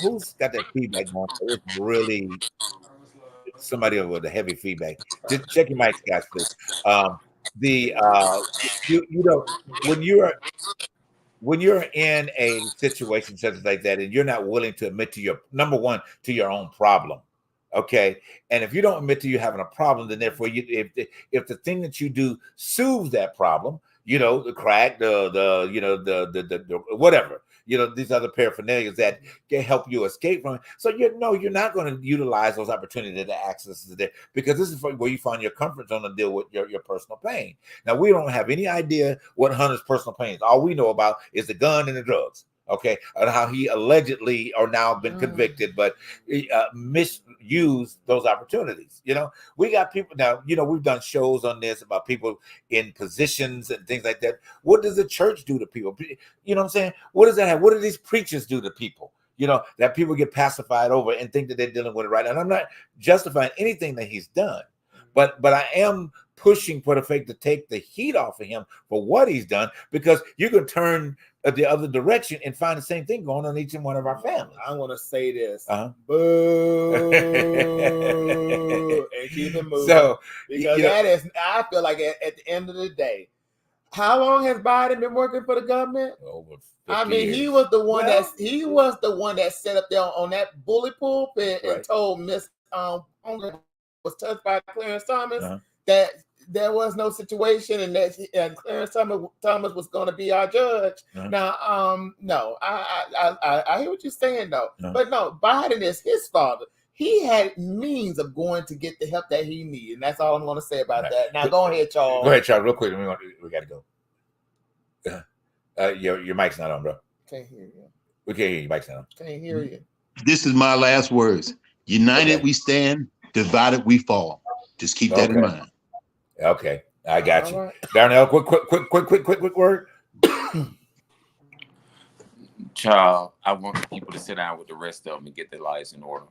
Who's got that feedback going? It's really somebody with a heavy feedback. Just check your mics, guys, please. When you're in a situation such as like that, and you're not willing to admit to your to your own problem, okay, and if you don't admit to you having a problem, then therefore if the thing that you do soothes that problem, the crack, the whatever, these other paraphernalias that can help you escape from it. So you're not going to utilize those opportunities to access to there, because this is where you find your comfort zone to deal with your personal pain. Now, we don't have any idea what Hunter's personal pain is. All we know about is the gun and the drugs. Okay, and how he allegedly are now been convicted, but misused those opportunities. We got people now. We've done shows on this about people in positions and things like that. What does the church do to people? You know what I'm saying? What does that have? What do these preachers do to people? That people get pacified over and think that they're dealing with it right. And I'm not justifying anything that he's done, but I am pushing for the fact to take the heat off of him for what he's done, because you can turn the other direction and find the same thing going on each and one of our families. I want to say this. Boo. And keep it moving. So, because that is, I feel like at the end of the day, how long has Biden been working for the government? Over 50 years. He was the one that set up there on that bully pulpit and told Miss was touched by Clarence Thomas that there was no situation and that Clarence Thomas was going to be our judge. Now, no, I hear what you're saying though, but no, Biden is his father. He had means of going to get the help that he needed, and that's all I'm going to say about that. Now, go ahead, Charles. Go ahead, Charles, real quick. We got to go. Your mic's not on, bro. Can't hear you. We can't hear you. Mic's not on. Can't hear you. This is my last words. United we stand, divided we fall. Just keep that in mind. Okay, I got you. Right. Darnell, quick word. Child, I want people to sit down with the rest of them and get their lives in order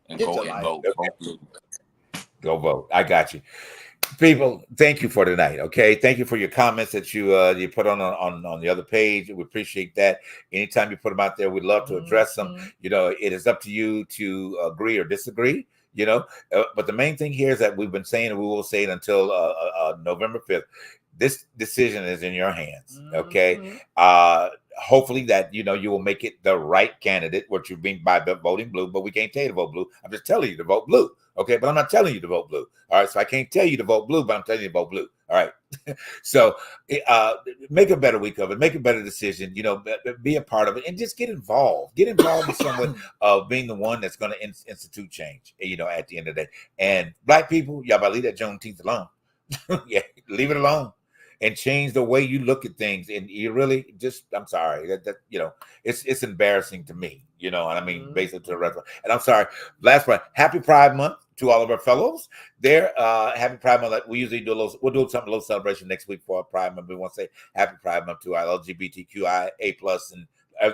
and go and vote. Okay. Go vote. I got you. People, thank you for tonight. Okay, thank you for your comments that you put on the other page. We appreciate that. Anytime you put them out there, we'd love to address them. It is up to you to agree or disagree. But the main thing here is that we've been saying, and we will say it until November 5th. This decision is in your hands. Okay. Hopefully that you will make it the right candidate, which you mean by voting blue. But we can't tell you to vote blue. I'm just telling you to vote blue. Okay, but I'm not telling you to vote blue. All right, so I can't tell you to vote blue, but I'm telling you to vote blue. All right. So make a better week of it. Make a better decision. Be a part of it and just get involved. Get involved in someone of being the one that's going to institute change. At the end of the day. And Black people, y'all better leave that Juneteenth alone. Yeah, leave it alone. And change the way you look at things. And you really I'm sorry that it's embarrassing to me, and I mean, basically to the rest of it. And I'm sorry. Last one, happy Pride Month to all of our fellows there. Happy Pride Month. We usually do we'll do a little celebration next week for Pride Month. We want to say happy Pride Month to our LGBTQIA+ and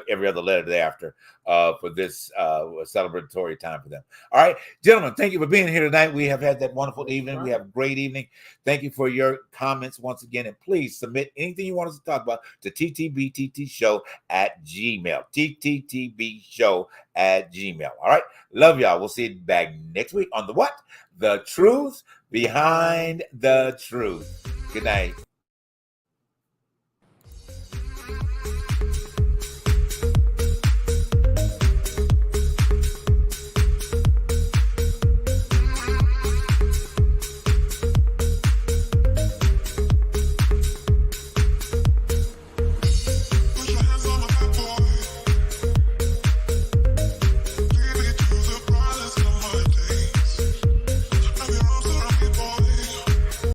every other letter thereafter for this celebratory time for them. All right, gentlemen, thank you for being here tonight. We have had that wonderful evening. We have a great evening. Thank you for your comments once again. And please submit anything you want us to talk about to ttbttshow@gmail. ttbshow@gmail. All right, love y'all. We'll see you back next week on the what? The truth behind the truth. Good night.